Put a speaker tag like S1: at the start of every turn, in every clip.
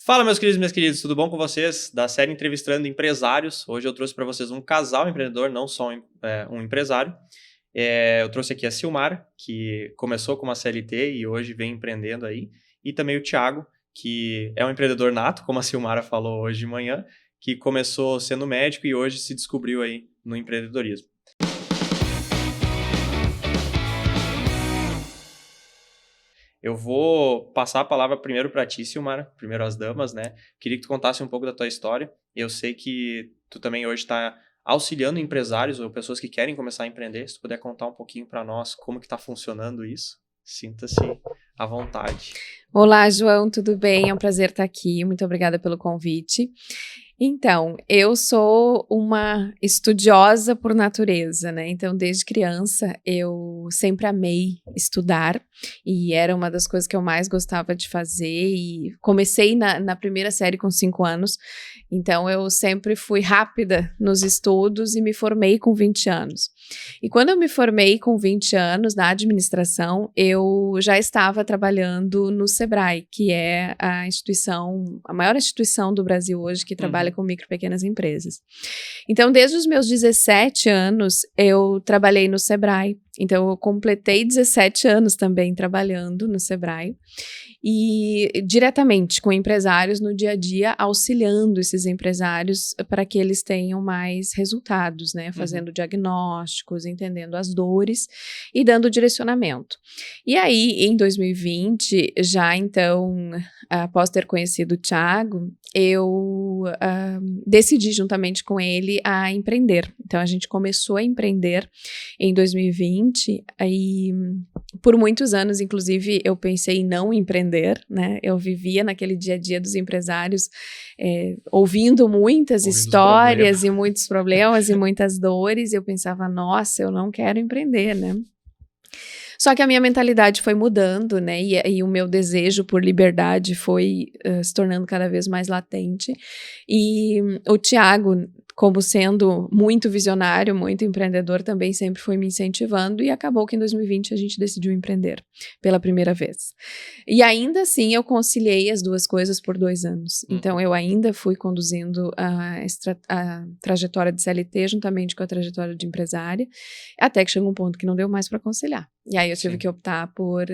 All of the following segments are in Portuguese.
S1: Fala, meus queridos e minhas queridas, tudo bom com vocês? Da série Entrevistando Empresários. Hoje eu trouxe para vocês um casal empreendedor, não só um empresário. Eu trouxe aqui a Silmara, que começou como uma CLT e hoje vem empreendendo aí. E também o Thiago, que é um empreendedor nato, como a Silmara falou hoje de manhã, que começou sendo médico e hoje se descobriu aí no empreendedorismo. Eu vou passar a palavra primeiro para ti, Silmara, primeiro às damas, né? Queria que tu contasse um pouco da tua história. Eu sei que tu também hoje está auxiliando empresários ou pessoas que querem começar a empreender. Se tu puder contar um pouquinho para nós como que está funcionando isso, sinta-se à vontade.
S2: Olá, João, tudo bem? É um prazer estar aqui. Muito obrigada pelo convite. Então, eu sou uma estudiosa por natureza, né? Então, desde criança, eu sempre amei estudar e era uma das coisas que eu mais gostava de fazer. E comecei na primeira série com 5 anos, então eu sempre fui rápida nos estudos e me formei com 20 anos. E quando eu me formei com 20 anos na administração, eu já estava trabalhando no Sebrae, que é a maior instituição do Brasil hoje que trabalha com micro e pequenas empresas. Então, desde os meus 17 anos, eu trabalhei no Sebrae. Então, eu completei 17 anos também trabalhando no Sebrae e diretamente com empresários no dia a dia, auxiliando esses empresários para que eles tenham mais resultados, né? Fazendo diagnósticos, entendendo as dores e dando direcionamento. E aí, em 2020, já então, após ter conhecido o Thiago, eu decidi juntamente com ele a empreender. Então, a gente começou a empreender em 2020 e por muitos anos, inclusive, eu pensei em não empreender, né? Eu vivia naquele dia a dia dos empresários, ouvindo muitas histórias e muitos problemas e muitas dores, e eu pensava, nossa, eu não quero empreender, né? Só que a minha mentalidade foi mudando, né? E o meu desejo por liberdade foi se tornando cada vez mais latente. E o Thiago, como sendo muito visionário, muito empreendedor, também sempre foi me incentivando. E acabou que em 2020 a gente decidiu empreender pela primeira vez. E ainda assim eu conciliei as duas coisas por 2 anos. Então eu ainda fui conduzindo a trajetória de CLT juntamente com a trajetória de empresária, até que chegou um ponto que não deu mais para conciliar. E aí eu tive que optar por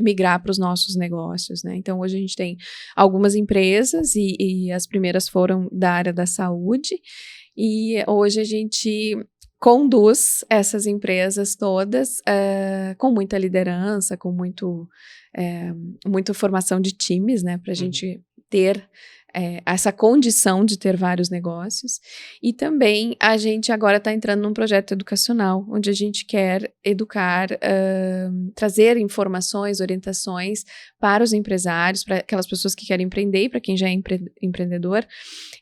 S2: migrar para os nossos negócios, né? Então hoje a gente tem algumas empresas e as primeiras foram da área da saúde e hoje a gente conduz essas empresas todas com muita liderança, com muita formação de times, né? Para a gente ter essa condição de ter vários negócios. E também a gente agora está entrando num projeto educacional, onde a gente quer educar, trazer informações, orientações para os empresários, para aquelas pessoas que querem empreender e para quem já é empreendedor,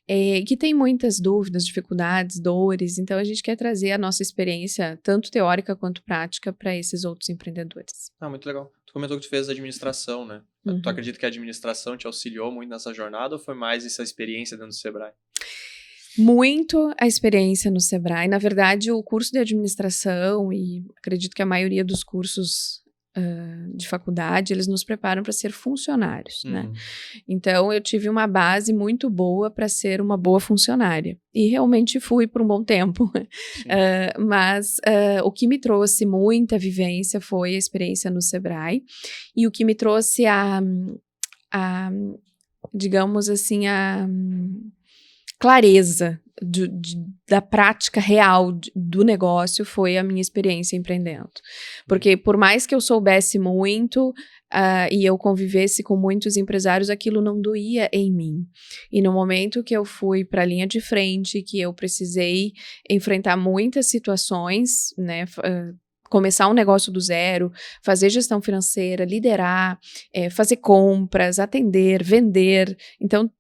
S2: que tem muitas dúvidas, dificuldades, dores. Então a gente quer trazer a nossa experiência, tanto teórica quanto prática, para esses outros empreendedores.
S1: Ah, muito legal. Tu comentou que tu fez administração, né? Tu acredita que a administração te auxiliou muito nessa jornada ou foi mais essa experiência dentro do Sebrae?
S2: Muito a experiência no Sebrae. Na verdade, o curso de administração e acredito que a maioria dos cursos de faculdade, eles nos preparam para ser funcionários, né? Então, eu tive uma base muito boa para ser uma boa funcionária. E realmente fui por um bom tempo. Mas o que me trouxe muita vivência foi a experiência no Sebrae. E o que me trouxe digamos assim, a clareza da prática real do negócio foi a minha experiência empreendendo. Porque por mais que eu soubesse muito e eu convivesse com muitos empresários, aquilo não doía em mim. E no momento que eu fui para a linha de frente, que eu precisei enfrentar muitas situações, né, começar um negócio do zero, fazer gestão financeira, liderar, fazer compras, atender, vender. Então,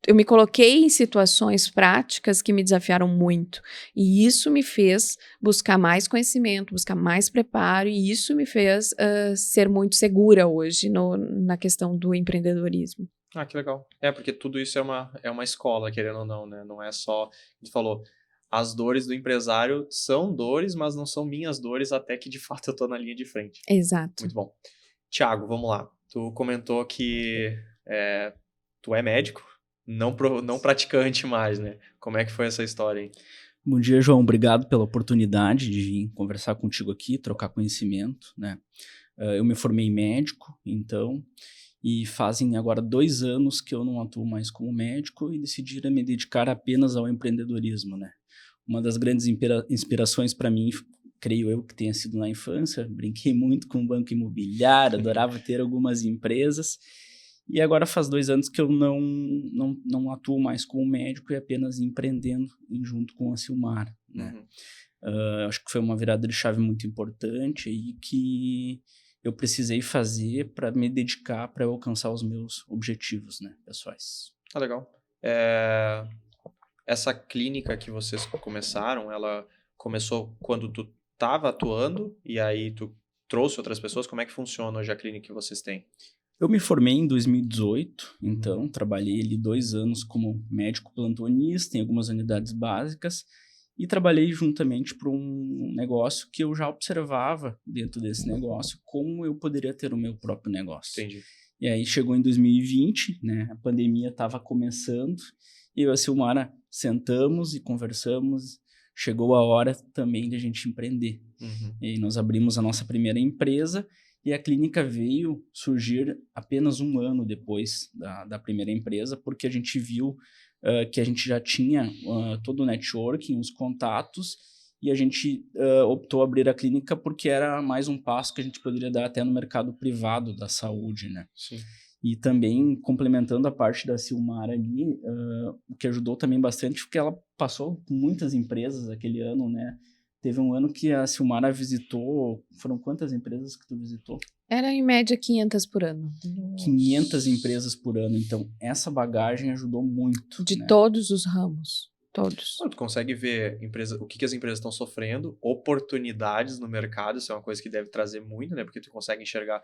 S2: eu me coloquei em situações práticas que me desafiaram muito. E isso me fez buscar mais conhecimento, buscar mais preparo, e isso me fez ser muito segura hoje na questão do empreendedorismo.
S1: Ah, que legal. Porque tudo isso é uma escola, querendo ou não, né? Não é só, tu falou, as dores do empresário são dores, mas não são minhas dores, até que de fato eu tô na linha de frente.
S2: Exato.
S1: Muito bom. Thiago, vamos lá. Tu comentou que tu é médico, não praticante mais, né? Como é que foi essa história aí?
S3: Bom dia, João. Obrigado pela oportunidade de vir conversar contigo aqui, trocar conhecimento, né? Eu me formei médico, então, e fazem agora 2 anos que eu não atuo mais como médico e decidi me dedicar apenas ao empreendedorismo, né? Uma das grandes inspirações para mim, creio eu, que tenha sido na infância. Brinquei muito com o banco imobiliário, adorava ter algumas empresas. E agora faz 2 anos que eu não atuo mais como médico e apenas empreendendo junto com a Silmar, né? Acho que foi uma virada de chave muito importante e que eu precisei fazer para me dedicar para alcançar os meus objetivos, né, pessoais.
S1: Ah, legal. Essa clínica que vocês começaram, ela começou quando tu estava atuando e aí tu trouxe outras pessoas? Como é que funciona hoje a clínica que vocês têm?
S3: Eu me formei em 2018, então trabalhei ali 2 anos como médico plantonista em algumas unidades básicas e trabalhei juntamente para um negócio que eu já observava dentro desse negócio como eu poderia ter o meu próprio negócio.
S1: Entendi.
S3: E aí chegou em 2020, né, a pandemia estava começando e eu e a Silmara sentamos e conversamos. Chegou a hora também de a gente empreender. E aí nós abrimos a nossa primeira empresa. E a clínica veio surgir apenas 1 ano depois da primeira empresa, porque a gente viu que a gente já tinha todo o networking, os contatos, e a gente optou abrir a clínica porque era mais um passo que a gente poderia dar até no mercado privado da saúde, né?
S1: Sim.
S3: E também, complementando a parte da Silmar ali, o que ajudou também bastante, porque ela passou por muitas empresas aquele ano, né? Teve um ano que a Silmara visitou... Foram quantas empresas que tu visitou?
S2: Era em média 500 por ano.
S3: 500 empresas por ano. Então, essa bagagem ajudou muito.
S2: De
S3: né?
S2: todos os ramos. Todos.
S1: Tu consegue ver o que as empresas estão sofrendo, oportunidades no mercado, isso é uma coisa que deve trazer muito, né? Porque tu consegue enxergar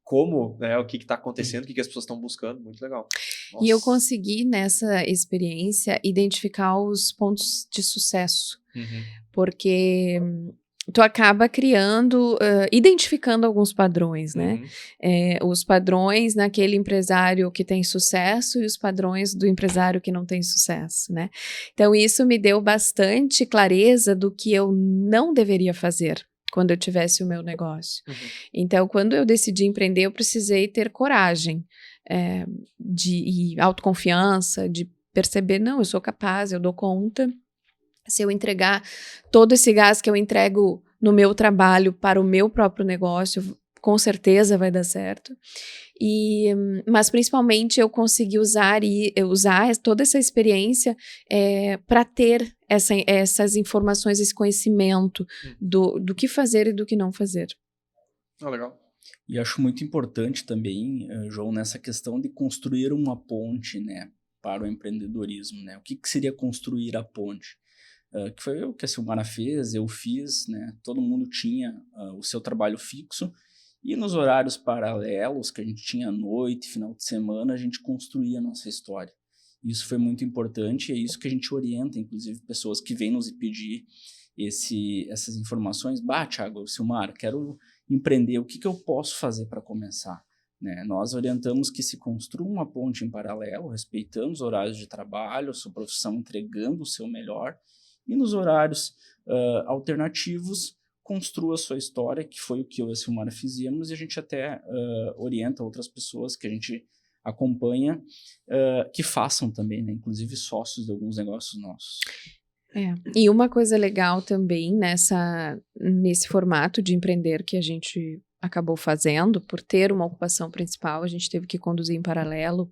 S1: como, né, o que está acontecendo, o que as pessoas estão buscando. Muito legal.
S2: Nossa. E eu consegui, nessa experiência, identificar os pontos de sucesso. Porque tu acaba criando, identificando alguns padrões, né? Os padrões naquele empresário que tem sucesso e os padrões do empresário que não tem sucesso, né? Então, isso me deu bastante clareza do que eu não deveria fazer quando eu tivesse o meu negócio. Então, quando eu decidi empreender, eu precisei ter coragem e autoconfiança, de perceber, não, eu sou capaz, eu dou conta. Se eu entregar todo esse gás que eu entrego no meu trabalho para o meu próprio negócio, com certeza vai dar certo. Mas principalmente eu consegui usar toda essa experiência para ter essas informações, esse conhecimento do que fazer e do que não fazer.
S1: Legal.
S3: E acho muito importante também, João, nessa questão de construir uma ponte, né, para o empreendedorismo, né? O que seria construir a ponte? Que foi o que a Silmara fez, eu fiz, né? Todo mundo tinha o seu trabalho fixo e nos horários paralelos que a gente tinha à noite, final de semana, a gente construía a nossa história. Isso foi muito importante e é isso que a gente orienta, inclusive, pessoas que vêm nos pedir essas informações. Thiago, Silmara, quero empreender, o que eu posso fazer para começar? Né? Nós orientamos que se construa uma ponte em paralelo, respeitando os horários de trabalho, a sua profissão entregando o seu melhor, e nos horários alternativos, construa a sua história, que foi o que eu e a Silmara fizemos, e a gente até orienta outras pessoas que a gente acompanha, que façam também, né? Inclusive sócios de alguns negócios nossos.
S2: E uma coisa legal também nesse formato de empreender que a gente acabou fazendo, por ter uma ocupação principal, a gente teve que conduzir em paralelo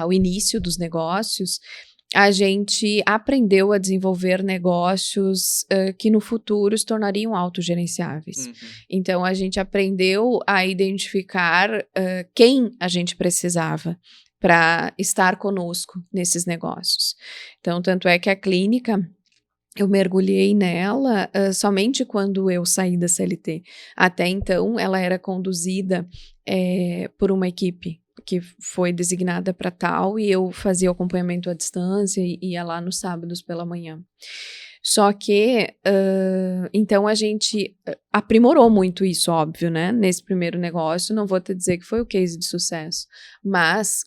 S2: o início dos negócios. A gente aprendeu a desenvolver negócios que no futuro se tornariam autogerenciáveis. Então, a gente aprendeu a identificar quem a gente precisava para estar conosco nesses negócios. Então, tanto é que a clínica, eu mergulhei nela somente quando eu saí da CLT. Até então, ela era conduzida por uma equipe que foi designada para tal, e eu fazia o acompanhamento à distância e ia lá nos sábados pela manhã. Só que, então a gente aprimorou muito isso, óbvio, né? Nesse primeiro negócio, não vou te dizer que foi o case de sucesso, mas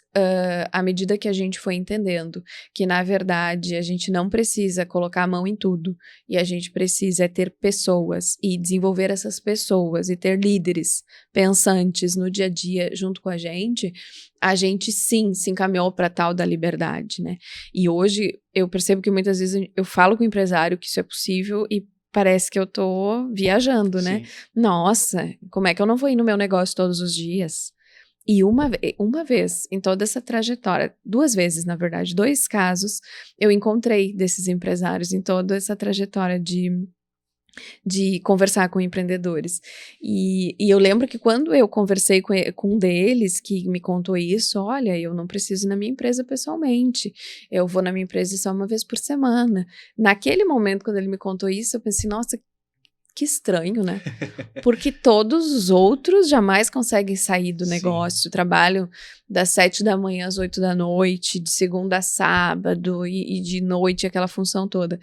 S2: à medida que a gente foi entendendo que, na verdade, a gente não precisa colocar a mão em tudo, e a gente precisa ter pessoas e desenvolver essas pessoas e ter líderes pensantes no dia a dia junto com a gente sim se encaminhou para tal da liberdade, né? E hoje eu percebo que muitas vezes eu falo com o empresário que isso é possível e parece que eu tô viajando, né?
S1: Sim.
S2: Nossa, como é que eu não vou ir no meu negócio todos os dias? E uma vez em toda essa trajetória, 2 vezes, na verdade, 2 casos, eu encontrei desses empresários em toda essa trajetória de conversar com empreendedores. E eu lembro que quando eu conversei com um deles, que me contou isso, olha, eu não preciso ir na minha empresa pessoalmente, eu vou na minha empresa só uma vez por semana. Naquele momento, quando ele me contou isso, eu pensei, nossa, que estranho, né? Porque todos os outros jamais conseguem sair do negócio, trabalham das 7 da manhã às 8 da noite, de segunda a sábado, e de noite, aquela função toda.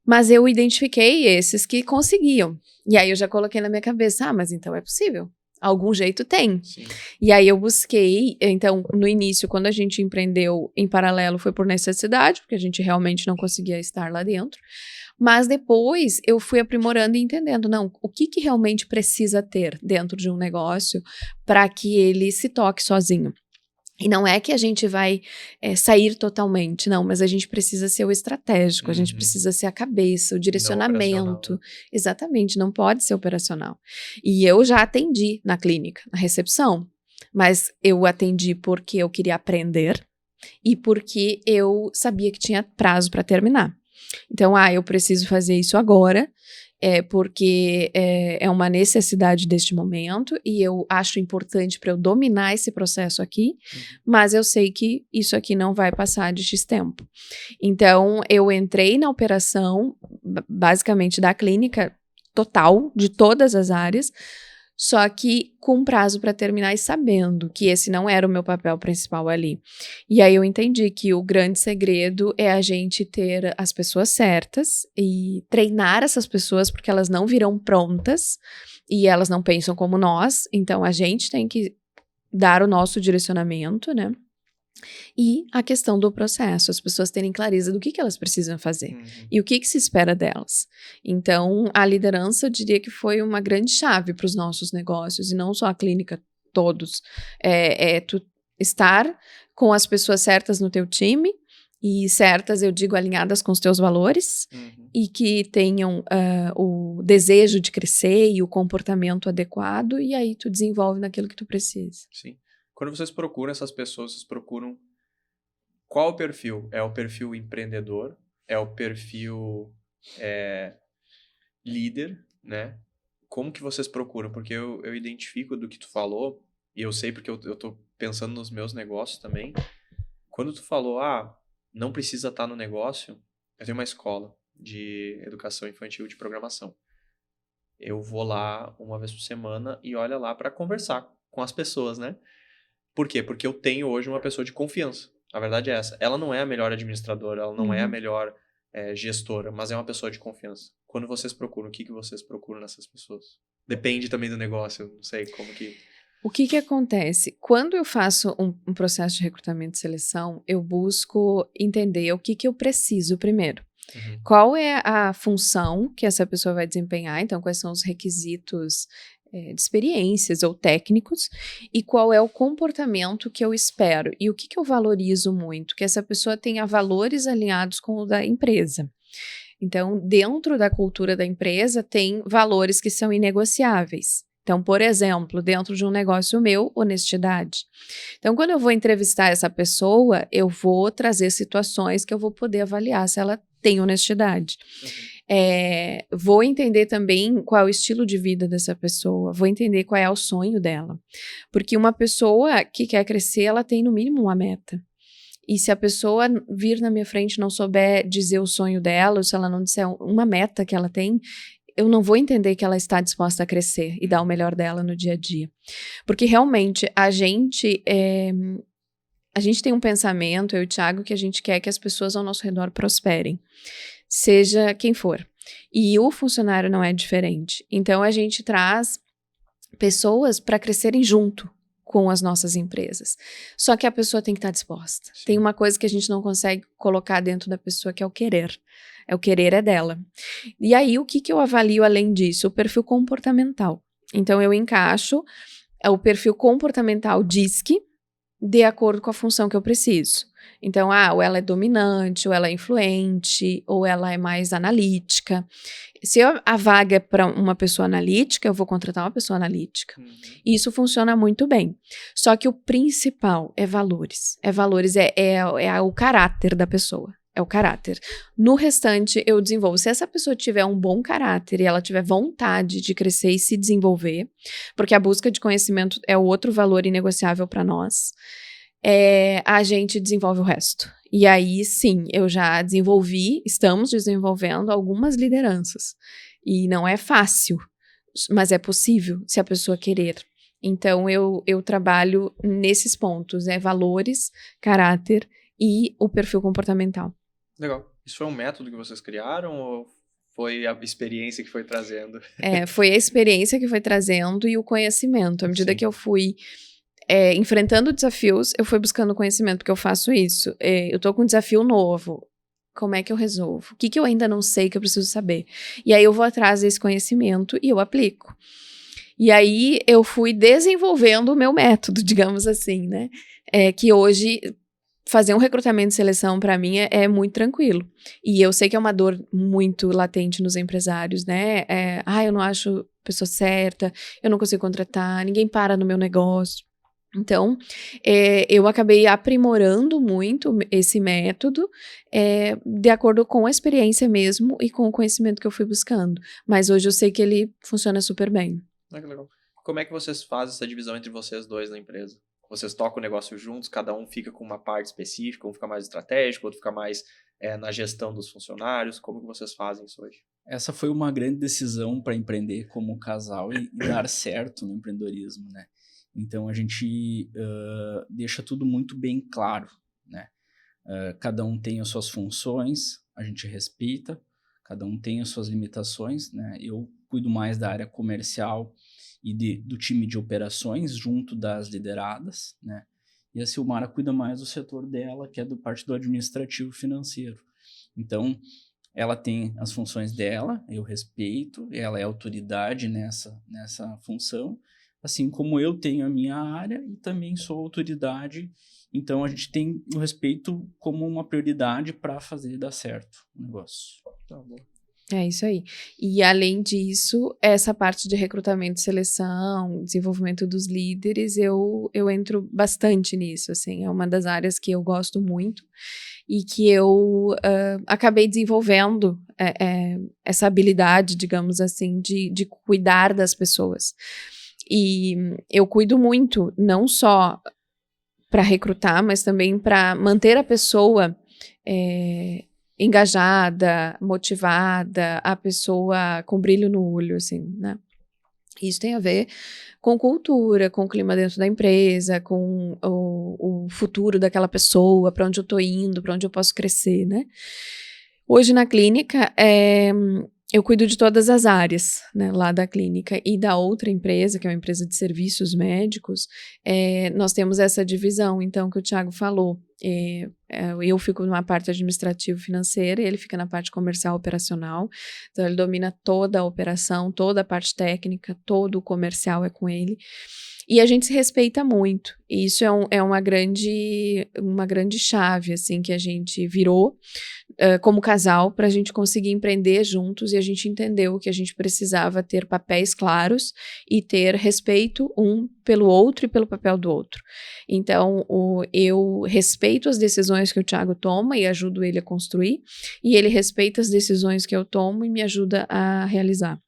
S2: Mas eu identifiquei esses que conseguiam. E aí eu já coloquei na minha cabeça, mas então é possível. Algum jeito tem.
S1: Sim.
S2: E aí eu busquei, então, no início, quando a gente empreendeu em paralelo, foi por necessidade, porque a gente realmente não conseguia estar lá dentro. Mas depois eu fui aprimorando e entendendo, não, o que realmente precisa ter dentro de um negócio para que ele se toque sozinho. E não é que a gente vai sair totalmente, não, mas a gente precisa ser o estratégico, a gente precisa ser a cabeça, o direcionamento. Exatamente, não pode ser operacional. E eu já atendi na clínica, na recepção, mas eu atendi porque eu queria aprender e porque eu sabia que tinha prazo para terminar. Então, eu preciso fazer isso agora, porque é uma necessidade deste momento e eu acho importante para eu dominar esse processo aqui, mas eu sei que isso aqui não vai passar de X tempo. Então, eu entrei na operação, basicamente da clínica total, de todas as áreas, só que com prazo para terminar e sabendo que esse não era o meu papel principal ali. E aí eu entendi que o grande segredo é a gente ter as pessoas certas e treinar essas pessoas, porque elas não virão prontas e elas não pensam como nós, então a gente tem que dar o nosso direcionamento, né? E a questão do processo, as pessoas terem clareza do que elas precisam fazer e o que se espera delas. Então, a liderança, eu diria que foi uma grande chave para os nossos negócios, e não só a clínica, todos. Tu estar com as pessoas certas no teu time, e certas, eu digo, alinhadas com os teus valores, e que tenham o desejo de crescer e o comportamento adequado, e aí tu desenvolve naquilo que tu precisa.
S1: Sim. Quando vocês procuram essas pessoas, vocês procuram qual o perfil? É o perfil empreendedor? É o perfil líder, né? Como que vocês procuram? Porque eu identifico do que tu falou, e eu sei porque eu tô pensando nos meus negócios também. Quando tu falou, não precisa estar no negócio, eu tenho uma escola de educação infantil de programação. Eu vou lá uma vez por semana e olho lá para conversar com as pessoas, né? Por quê? Porque eu tenho hoje uma pessoa de confiança. A verdade é essa. Ela não é a melhor administradora, ela não é a melhor gestora, mas é uma pessoa de confiança. Quando vocês procuram, o que vocês procuram nessas pessoas? Depende também do negócio, eu não sei como que...
S2: O que acontece? Quando eu faço um processo de recrutamento e seleção, eu busco entender o que eu preciso primeiro. Qual é a função que essa pessoa vai desempenhar, então quais são os requisitos de experiências ou técnicos, e qual é o comportamento que eu espero, e o que eu valorizo muito, que essa pessoa tenha valores alinhados com o da empresa. Então, dentro da cultura da empresa, tem valores que são inegociáveis. Então, por exemplo, dentro de um negócio meu, honestidade. Então, quando eu vou entrevistar essa pessoa, eu vou trazer situações que eu vou poder avaliar se ela tem honestidade. Vou entender também qual é o estilo de vida dessa pessoa, vou entender qual é o sonho dela. Porque uma pessoa que quer crescer, ela tem no mínimo uma meta. E se a pessoa vir na minha frente e não souber dizer o sonho dela, ou se ela não disser uma meta que ela tem, eu não vou entender que ela está disposta a crescer e dar o melhor dela no dia a dia. Porque realmente a gente tem um pensamento, eu e o Thiago, que a gente quer que as pessoas ao nosso redor prosperem. seja quem for. E o funcionário não é diferente. Então, a gente traz pessoas para crescerem junto com as nossas empresas. Só que a pessoa tem que estar disposta.
S1: Sim.
S2: Tem uma coisa que a gente não consegue colocar dentro da pessoa, que é o querer. O querer é dela. E aí, o que eu avalio além disso? O perfil comportamental. Então, eu encaixo o perfil comportamental DISC de acordo com a função que eu preciso. Então, ou ela é dominante, ou ela é influente, ou ela é mais analítica. Se a vaga é para uma pessoa analítica, eu vou contratar uma pessoa analítica. E isso funciona muito bem. Só que o principal é valores. É o caráter da pessoa. É o caráter. No restante, eu desenvolvo. Se essa pessoa tiver um bom caráter e ela tiver vontade de crescer e se desenvolver, porque a busca de conhecimento é o outro valor inegociável para nós, a gente desenvolve o resto. E aí, sim, eu já estamos desenvolvendo algumas lideranças. E não é fácil, mas é possível, se a pessoa querer. Então, eu trabalho nesses pontos, valores, caráter e o perfil comportamental.
S1: Legal. Isso foi um método que vocês criaram ou foi a experiência que foi trazendo?
S2: Foi a experiência que foi trazendo e o conhecimento. À medida
S1: Sim.
S2: que eu fui enfrentando desafios, eu fui buscando conhecimento, porque eu faço isso. Eu tô com um desafio novo. Como é que eu resolvo? O que eu ainda não sei que eu preciso saber? E aí eu vou atrás desse conhecimento e eu aplico. E aí eu fui desenvolvendo o meu método, digamos assim, né? Que hoje fazer um recrutamento e seleção para mim é muito tranquilo. E eu sei que é uma dor muito latente nos empresários, né? Eu não acho a pessoa certa, eu não consigo contratar, ninguém para no meu negócio. Então, eu acabei aprimorando muito esse método de acordo com a experiência mesmo e com o conhecimento que eu fui buscando. Mas hoje eu sei que ele funciona super bem.
S1: Que legal. Como é que vocês fazem essa divisão entre vocês dois na empresa? Vocês tocam o negócio juntos, cada um fica com uma parte específica, um fica mais estratégico, outro fica mais na gestão dos funcionários. Como que vocês fazem isso hoje?
S3: Essa foi uma grande decisão para empreender como casal e dar certo no empreendedorismo, né? Então, a gente deixa tudo muito bem claro, né? Cada um tem as suas funções, a gente respeita, cada um tem as suas limitações, né? Eu cuido mais da área comercial e do time de operações junto das lideradas, né? E a Silmara cuida mais do setor dela, que é do parte do administrativo financeiro. Então, ela tem as funções dela, eu respeito, ela é autoridade nessa função, assim como eu tenho a minha área e também sou autoridade. Então, a gente tem o respeito como uma prioridade para fazer dar certo o negócio.
S1: Tá bom.
S2: É isso aí. E, além disso, essa parte de recrutamento e seleção, desenvolvimento dos líderes, eu entro bastante nisso, assim. É uma das áreas que eu gosto muito e que eu acabei desenvolvendo essa habilidade, digamos assim, de cuidar das pessoas. E eu cuido muito, não só para recrutar, mas também para manter a pessoa engajada, motivada, a pessoa com brilho no olho, assim, né? Isso tem a ver com cultura, com o clima dentro da empresa, com o futuro daquela pessoa, para onde eu tô indo, para onde eu posso crescer, né? Hoje na clínica, eu cuido de todas as áreas, né, lá da clínica e da outra empresa, que é uma empresa de serviços médicos, nós temos essa divisão, então, que o Thiago falou. Eu fico numa parte administrativo-financeira e ele fica na parte comercial operacional. Então, ele domina toda a operação, toda a parte técnica, todo o comercial é com ele. E a gente se respeita muito. E isso é uma grande chave, assim, que a gente virou como casal para a gente conseguir empreender juntos, e a gente entendeu que a gente precisava ter papéis claros e ter respeito um pelo outro e pelo papel do outro. Então, eu respeito as decisões que o Thiago toma e ajudo ele a construir, e ele respeita as decisões que eu tomo e me ajuda a realizar.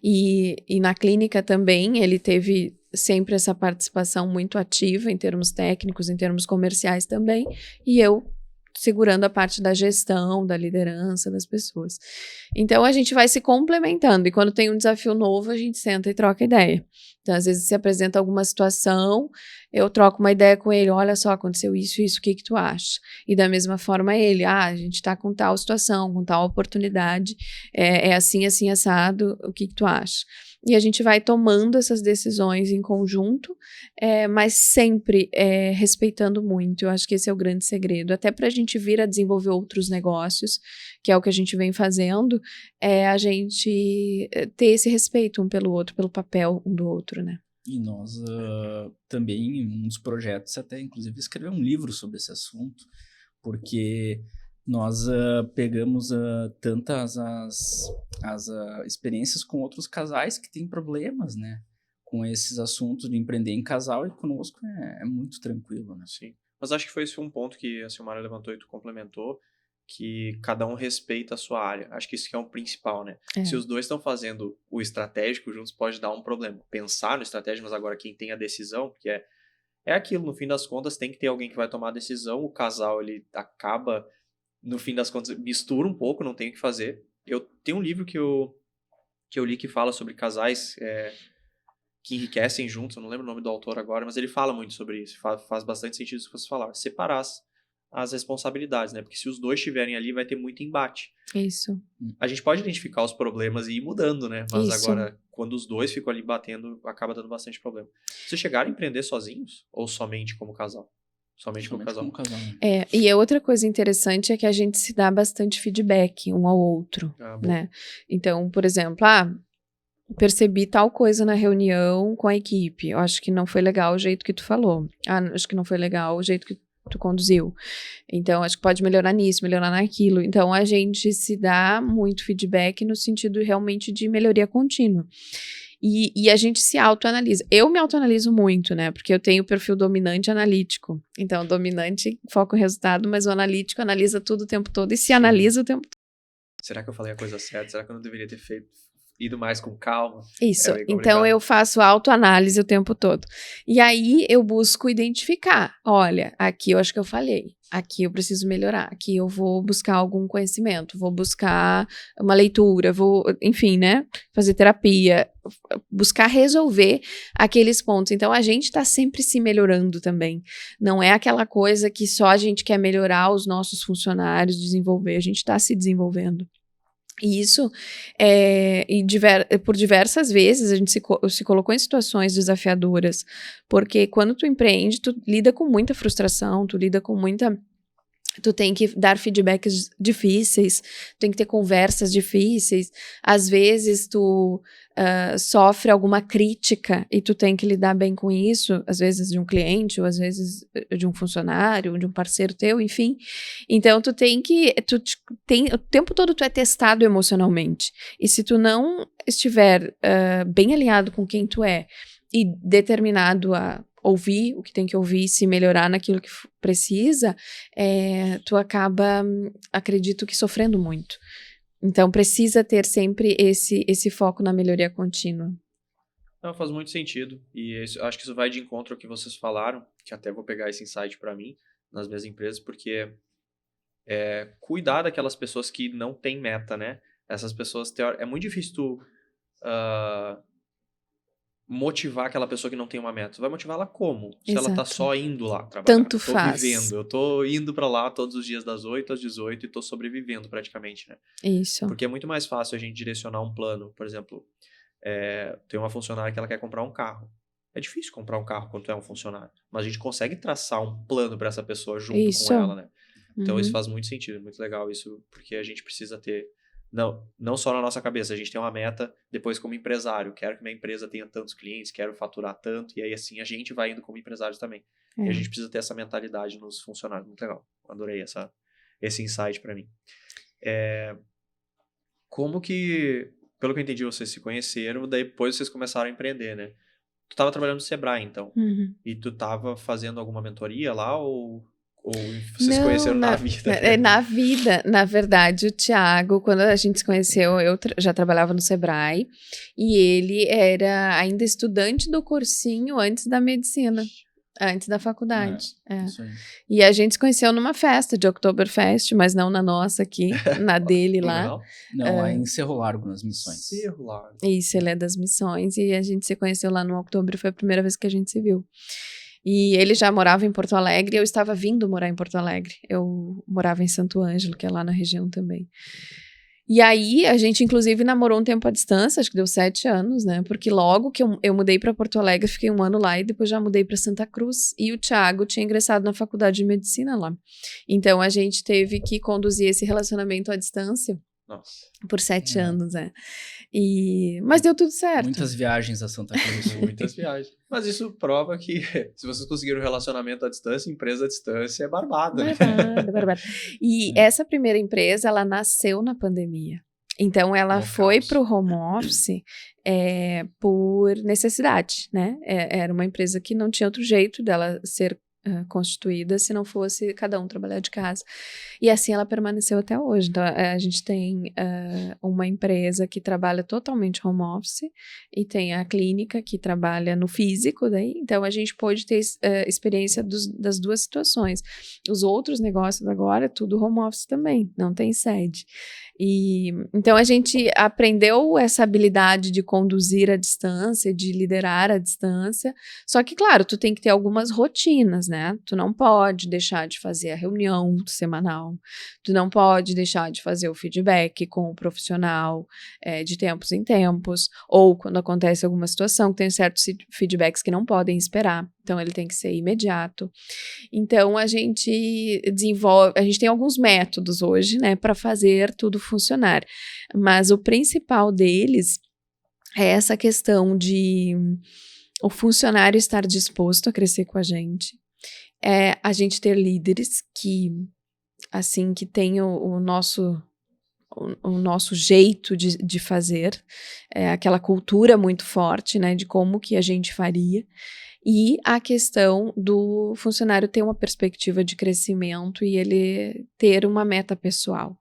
S2: E na clínica também, ele teve sempre essa participação muito ativa em termos técnicos, em termos comerciais também, e eu segurando a parte da gestão, da liderança das pessoas. Então, a gente vai se complementando. E quando tem um desafio novo, a gente senta e troca ideia. Então, às vezes, se apresenta alguma situação, eu troco uma ideia com ele. Olha só, aconteceu isso, o que tu acha? E da mesma forma ele, a gente está com tal situação, com tal oportunidade, é assim, assim, assado, o que tu acha? E a gente vai tomando essas decisões em conjunto, mas sempre respeitando muito. Eu acho que esse é o grande segredo. Até para a gente vir a desenvolver outros negócios, que é o que a gente vem fazendo, a gente ter esse respeito um pelo outro, pelo papel um do outro, né?
S3: E nós também, um dos projetos, até inclusive escrever um livro sobre esse assunto, porque nós pegamos tantas as experiências com outros casais que têm problemas, né? Com esses assuntos de empreender em casal, e conosco é muito tranquilo, né?
S1: Sim. Mas acho que foi esse um ponto que a Silmara levantou e tu complementou, que cada um respeita a sua área. Acho que isso que é o principal, né? Se os dois estão fazendo o estratégico juntos, pode dar um problema. Pensar no estratégico, mas agora quem tem a decisão, porque é aquilo, no fim das contas, tem que ter alguém que vai tomar a decisão. O casal, ele acaba, no fim das contas, mistura um pouco, não tem o que fazer. Eu tenho um livro que eu li que fala sobre casais que enriquecem juntos, eu não lembro o nome do autor agora, mas ele fala muito sobre isso. Faz bastante sentido isso que você falar. Separar as responsabilidades, né? Porque se os dois estiverem ali, vai ter muito embate.
S2: Isso.
S1: A gente pode identificar os problemas e ir mudando, né? Mas
S2: Isso.
S1: agora, quando os dois ficam ali batendo, acaba dando bastante problema. Vocês chegaram a empreender sozinhos? Ou somente como casal? Somente como casal.
S3: Né?
S2: E a outra coisa interessante é que a gente se dá bastante feedback um ao outro, né? Então, por exemplo, percebi tal coisa na reunião com a equipe. Eu acho que não foi legal o jeito que tu falou. Acho que não foi legal o jeito que tu conduziu. Então, acho que pode melhorar nisso, melhorar naquilo. Então, a gente se dá muito feedback no sentido realmente de melhoria contínua. E a gente se autoanalisa. Eu me autoanaliso muito, né? Porque eu tenho o perfil dominante e analítico. Então, dominante foca o resultado, mas o analítico analisa tudo o tempo todo e se analisa o tempo todo.
S1: Será que eu falei a coisa certa? Será que eu não deveria ter ido mais com calma?
S2: Isso, então eu faço autoanálise o tempo todo. E aí eu busco identificar, olha, aqui eu acho que eu falhei, aqui eu preciso melhorar, aqui eu vou buscar algum conhecimento, vou buscar uma leitura, enfim, né, fazer terapia, buscar resolver aqueles pontos. Então a gente está sempre se melhorando também. Não é aquela coisa que só a gente quer melhorar os nossos funcionários, desenvolver, a gente está se desenvolvendo. E isso, por diversas vezes, a gente se colocou em situações desafiadoras, porque quando tu empreende, tu lida com muita frustração, tu tem que dar feedbacks difíceis, tem que ter conversas difíceis, às vezes tu sofre alguma crítica e tu tem que lidar bem com isso, às vezes de um cliente, ou às vezes de um funcionário, de um parceiro teu, enfim. Então o tempo todo tu é testado emocionalmente, e se tu não estiver bem alinhado com quem tu é e determinado a ouvir o que tem que ouvir, se melhorar naquilo que precisa, tu acaba, acredito que sofrendo muito. Então precisa ter sempre esse foco na melhoria contínua.
S1: Não, faz muito sentido. E acho que isso vai de encontro ao que vocês falaram, que até vou pegar esse insight para mim, nas minhas empresas, porque cuidar daquelas pessoas que não têm meta, né? Essas pessoas, é muito difícil tu motivar aquela pessoa que não tem uma meta. Tu vai motivar ela como? Se ela tá só indo lá trabalhar.
S2: Tanto
S1: eu tô
S2: faz.
S1: vivendo. Eu tô indo pra lá todos os dias das 8 às 18 e tô sobrevivendo praticamente, né?
S2: Isso.
S1: Porque é muito mais fácil a gente direcionar um plano. Por exemplo, tem uma funcionária que ela quer comprar um carro. É difícil comprar um carro quando tu é um funcionário. Mas a gente consegue traçar um plano pra essa pessoa junto com ela, né? Então isso faz muito sentido. Muito legal isso. Porque a gente precisa ter... Não só na nossa cabeça, a gente tem uma meta depois como empresário, quero que minha empresa tenha tantos clientes, quero faturar tanto, e aí assim a gente vai indo como empresário também. E a gente precisa ter essa mentalidade nos funcionários, muito legal, adorei esse insight pra mim. Como que, pelo que eu entendi, vocês se conheceram, daí depois vocês começaram a empreender, né? Tu tava trabalhando no Sebrae, então, e tu tava fazendo alguma mentoria lá, ou vocês se conheceram na vida?
S2: Na vida, na verdade, o Thiago, quando a gente se conheceu, eu já trabalhava no Sebrae, e ele era ainda estudante do cursinho antes da medicina. Antes da faculdade.
S3: Isso aí.
S2: E a gente se conheceu numa festa de Oktoberfest, mas não na nossa aqui, na dele lá.
S3: Não, lá em Cerro Largo, nas Missões.
S1: Cerro Largo.
S2: Isso, ele é das Missões, e a gente se conheceu lá no Oktober, foi a primeira vez que a gente se viu. E ele já morava em Porto Alegre, eu estava vindo morar em Porto Alegre. Eu morava em Santo Ângelo, que é lá na região também. E aí, a gente, inclusive, namorou um tempo à distância, acho que deu 7 anos, né? Porque logo que eu mudei para Porto Alegre, fiquei 1 ano lá e depois já mudei para Santa Cruz. E o Thiago tinha ingressado na faculdade de medicina lá. Então, a gente teve que conduzir esse relacionamento à distância.
S1: Nossa.
S2: Por 7 anos, Mas deu tudo certo.
S3: Muitas viagens a Santa Cruz.
S1: Muitas viagens. Mas isso prova que se vocês conseguiram um relacionamento à distância, empresa à distância é barbada, né?
S2: Barbada. E essa primeira empresa, ela nasceu na pandemia. Então, ela foi para o home office por necessidade, né? Era uma empresa que não tinha outro jeito dela ser constituída se não fosse cada um trabalhar de casa. E assim ela permaneceu até hoje. Então, a gente tem uma empresa que trabalha totalmente home office e tem a clínica que trabalha no físico daí. Então, a gente pôde ter experiência das duas situações. Os outros negócios agora é tudo home office também, não tem sede. E então, a gente aprendeu essa habilidade de conduzir à distância, de liderar à distância. Só que, claro, tu tem que ter algumas rotinas, né? Tu não pode deixar de fazer a reunião semanal, tu não pode deixar de fazer o feedback com o profissional de tempos em tempos, ou quando acontece alguma situação, tem certos feedbacks que não podem esperar, então ele tem que ser imediato. Então a gente tem alguns métodos hoje, né, para fazer tudo funcionar, mas o principal deles é essa questão de o funcionário estar disposto a crescer com a gente, a gente ter líderes que, assim, que tenham o nosso jeito de fazer, aquela cultura muito forte, né, de como que a gente faria, e a questão do funcionário ter uma perspectiva de crescimento e ele ter uma meta pessoal,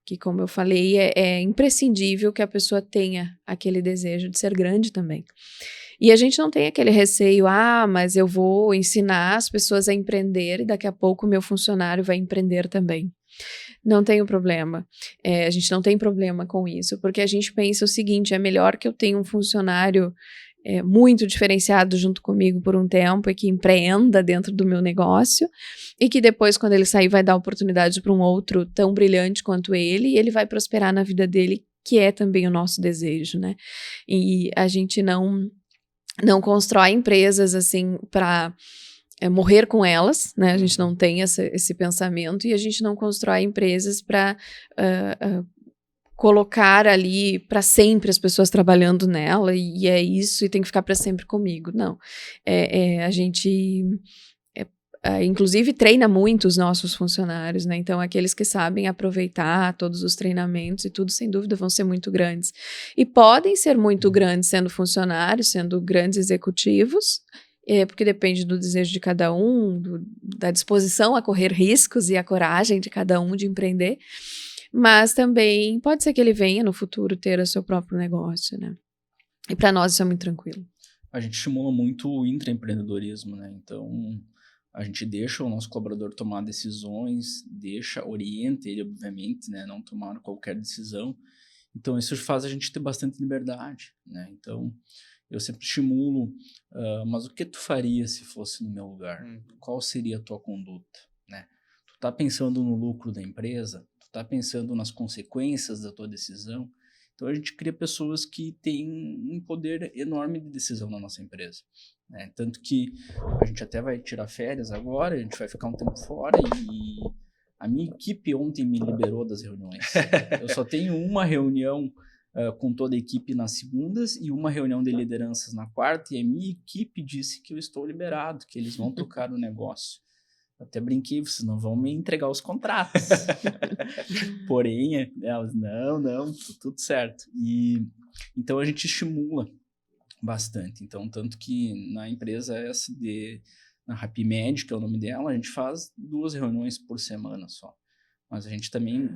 S2: que, como eu falei, é imprescindível que a pessoa tenha aquele desejo de ser grande também. E a gente não tem aquele receio, mas eu vou ensinar as pessoas a empreender e daqui a pouco o meu funcionário vai empreender também. Não tem problema. A gente não tem problema com isso, porque a gente pensa o seguinte, é melhor que eu tenha um funcionário muito diferenciado junto comigo por um tempo e que empreenda dentro do meu negócio e que depois, quando ele sair, vai dar oportunidade para um outro tão brilhante quanto ele e ele vai prosperar na vida dele, que é também o nosso desejo, né? E a gente não constrói empresas assim para morrer com elas, né? A gente não tem esse pensamento e a gente não constrói empresas para colocar ali para sempre as pessoas trabalhando nela e é isso e tem que ficar para sempre comigo. Não. A gente inclusive treina muito os nossos funcionários, né? Então aqueles que sabem aproveitar todos os treinamentos e tudo, sem dúvida, vão ser muito grandes. E podem ser muito grandes sendo funcionários, sendo grandes executivos, porque depende do desejo de cada um, da disposição a correr riscos e a coragem de cada um de empreender, mas também pode ser que ele venha no futuro ter o seu próprio negócio, né? E para nós isso é muito tranquilo.
S3: A gente estimula muito o intraempreendedorismo, né? Então, a gente deixa o nosso colaborador tomar decisões, orienta ele, obviamente, né? Não tomar qualquer decisão. Então, isso faz a gente ter bastante liberdade, né? Então, eu sempre estimulo, mas o que tu faria se fosse no meu lugar? Qual seria a tua conduta, né? Tu tá pensando no lucro da empresa? Tu tá pensando nas consequências da tua decisão? Então, a gente cria pessoas que têm um poder enorme de decisão na nossa empresa, né? Tanto que a gente até vai tirar férias agora, a gente vai ficar um tempo fora e a minha equipe ontem me liberou das reuniões. Eu só tenho uma reunião com toda a equipe nas segundas e uma reunião de lideranças na quarta, e a minha equipe disse que eu estou liberado, que eles vão tocar o negócio. Eu até brinquei, vocês não vão me entregar os contratos. Porém, elas, não, tudo certo. E então a gente estimula bastante. Então, tanto que na empresa na Happymed, que é o nome dela, a gente faz 2 reuniões por semana só. Mas a gente também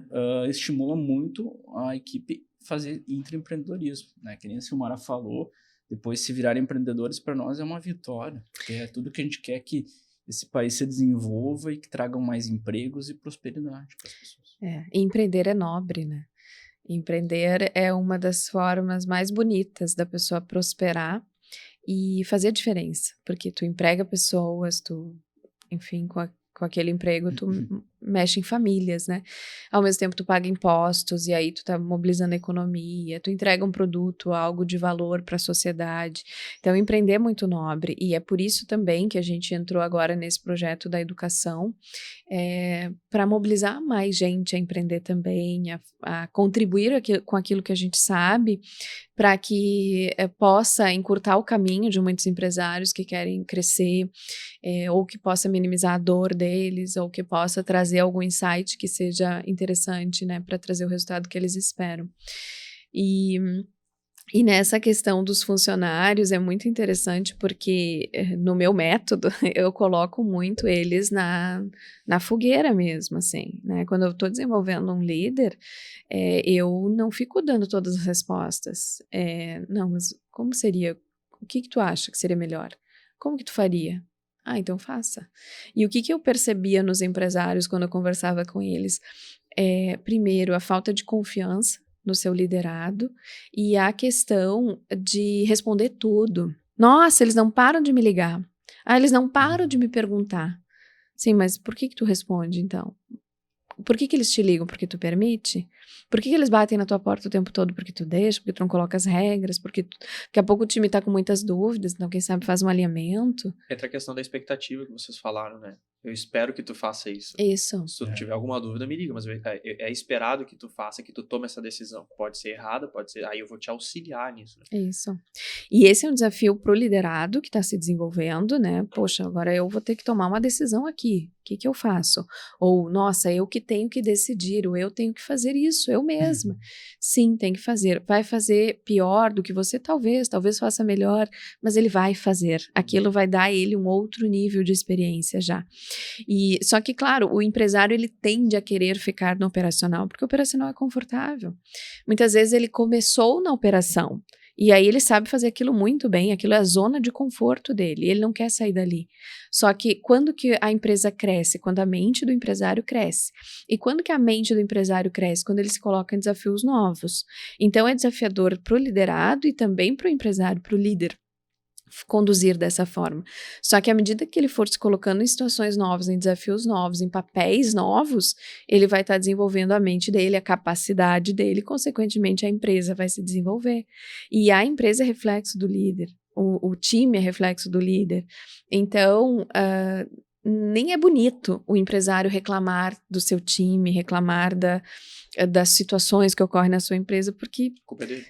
S3: estimula muito a equipe fazer intraempreendedorismo, né? Que nem a Silmara falou, depois se virarem empreendedores, para nós é uma vitória, porque é tudo que a gente quer que esse país se desenvolva e que tragam mais empregos e prosperidade para as pessoas.
S2: Empreender é nobre, né? Empreender é uma das formas mais bonitas da pessoa prosperar e fazer a diferença, porque tu emprega pessoas, enfim, com aquele emprego, tu mexe em famílias, né? Ao mesmo tempo, tu paga impostos e aí tu tá mobilizando a economia, tu entrega um produto, algo de valor para a sociedade. Então, empreender é muito nobre e é por isso também que a gente entrou agora nesse projeto da educação, para mobilizar mais gente a empreender também, a contribuir com aquilo que a gente sabe, para que possa encurtar o caminho de muitos empresários que querem crescer, ou que possa minimizar a dor deles, ou que possa trazer algum insight que seja interessante, né, para trazer o resultado que eles esperam. E nessa questão dos funcionários é muito interessante porque no meu método eu coloco muito eles na fogueira mesmo, assim, né? Quando eu estou desenvolvendo um líder, eu não fico dando todas as respostas. Não, mas como seria? O que tu acha que seria melhor? Como que tu faria? Ah, então faça. E o que eu percebia nos empresários quando eu conversava com eles? Primeiro, a falta de confiança no seu liderado e a questão de responder tudo. Nossa, eles não param de me ligar. Ah, eles não param de me perguntar. Sim, mas por que tu responde, então? Por que eles te ligam? Porque tu permite? Por que eles batem na tua porta o tempo todo? Porque tu deixa? Porque tu não coloca as regras? Porque daqui a pouco o time tá com muitas dúvidas, então quem sabe faz um alinhamento.
S1: Entra a questão da expectativa que vocês falaram, né? Eu espero que tu faça isso.
S2: Isso.
S1: Se tu tiver alguma dúvida, me liga, mas é esperado que tu faça, que tu tome essa decisão. Pode ser errada, pode ser... Aí eu vou te auxiliar nisso. Né?
S2: Isso. E esse é um desafio pro liderado que está se desenvolvendo, né? Poxa, agora eu vou ter que tomar uma decisão aqui. O que eu faço? Ou, nossa, eu que tenho que decidir, ou eu tenho que fazer isso, eu mesma. Sim, tem que fazer. Vai fazer pior do que você, talvez faça melhor, mas ele vai fazer. Aquilo vai dar a ele um outro nível de experiência já. E só que, claro, o empresário ele tende a querer ficar no operacional, porque o operacional é confortável. Muitas vezes ele começou na operação, e aí ele sabe fazer aquilo muito bem, aquilo é a zona de conforto dele, ele não quer sair dali. Só que quando que a empresa cresce? Quando a mente do empresário cresce. E quando que a mente do empresário cresce? Quando ele se coloca em desafios novos. Então é desafiador para o liderado e também para o empresário, para o líder, conduzir dessa forma. Só que à medida que ele for se colocando em situações novas, em desafios novos, em papéis novos, ele vai estar desenvolvendo a mente dele, a capacidade dele, consequentemente a empresa vai se desenvolver. E a empresa é reflexo do líder, o time é reflexo do líder. Então, nem é bonito o empresário reclamar do seu time, reclamar das situações que ocorrem na sua empresa, porque...
S1: A culpa é dele.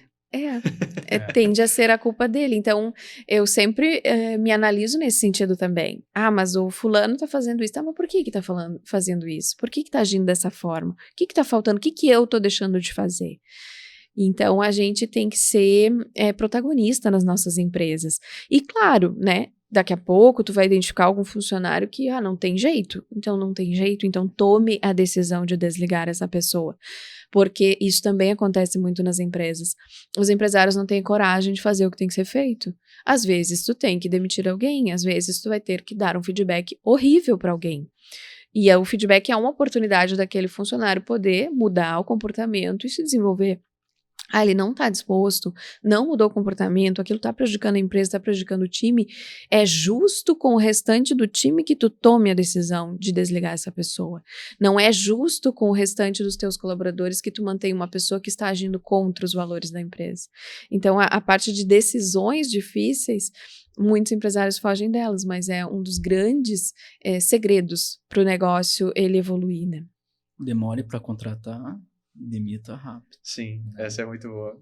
S2: Tende a ser a culpa dele. Então, eu sempre me analiso nesse sentido também. Ah, mas o fulano tá fazendo isso. Tá, mas por que tá fazendo isso? Por que tá agindo dessa forma? O que tá faltando? O que eu tô deixando de fazer? Então, a gente tem que ser protagonista nas nossas empresas. E claro, né? Daqui a pouco tu vai identificar algum funcionário que, não tem jeito. Então, não tem jeito. Então, tome a decisão de desligar essa pessoa. Porque isso também acontece muito nas empresas. Os empresários não têm coragem de fazer o que tem que ser feito. Às vezes tu tem que demitir alguém, às vezes tu vai ter que dar um feedback horrível para alguém. E o feedback é uma oportunidade daquele funcionário poder mudar o comportamento e se desenvolver. Ah, ele não está disposto, não mudou o comportamento, aquilo está prejudicando a empresa, está prejudicando o time, é justo com o restante do time que tu tome a decisão de desligar essa pessoa. Não é justo com o restante dos teus colaboradores que tu mantenha uma pessoa que está agindo contra os valores da empresa. Então, a parte de decisões difíceis, muitos empresários fogem delas, mas é um dos grandes segredos para o negócio ele evoluir, né?
S3: Demore para contratar, demita rápido.
S1: Sim, essa é muito boa.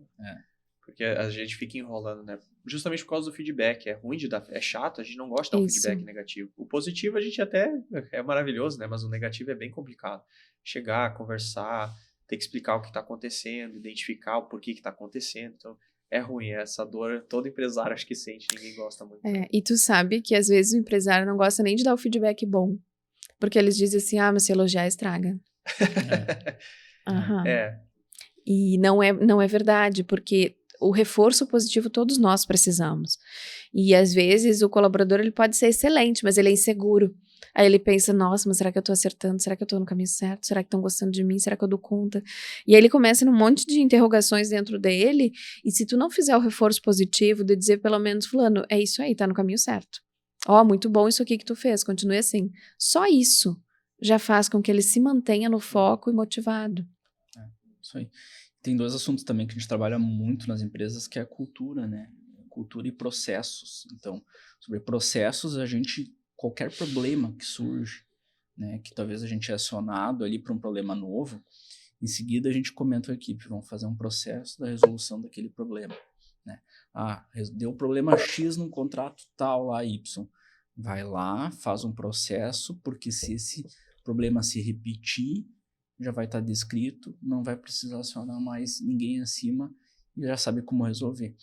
S1: Porque a gente fica enrolando, né? Justamente por causa do feedback. É ruim de dar, é chato, a gente não gosta de dar um feedback negativo. O positivo a gente até é maravilhoso, né? Mas o negativo é bem complicado. Chegar, conversar, ter que explicar o que está acontecendo, identificar o porquê que está acontecendo. Então, é ruim, essa dor todo empresário acho que sente, ninguém gosta muito.
S2: E tu sabe que às vezes o empresário não gosta nem de dar o feedback bom. Porque eles dizem assim, mas se elogiar estraga. E não é verdade, porque o reforço positivo todos nós precisamos. E às vezes o colaborador ele pode ser excelente, mas ele é inseguro. Aí ele pensa, nossa, mas será que eu tô acertando? Será que eu tô no caminho certo? Será que estão gostando de mim? Será que eu dou conta? E aí ele começa num monte de interrogações dentro dele, e se tu não fizer o reforço positivo de dizer pelo menos, fulano, é isso aí, tá no caminho certo. Ó, muito bom isso aqui que tu fez, continue assim. Só isso já faz com que ele se mantenha no foco e motivado.
S3: Isso aí. Tem 2 assuntos também que a gente trabalha muito nas empresas, que é a cultura, né? Cultura e processos. Então, sobre processos, qualquer problema que surge, né, que talvez a gente é acionado ali para um problema novo, em seguida a gente comenta com a equipe, vamos fazer um processo da resolução daquele problema, né? Deu problema X num contrato tal lá, Y. Vai lá, faz um processo, porque se esse problema se repetir, já vai estar descrito, não vai precisar acionar mais ninguém acima e já sabe como resolver.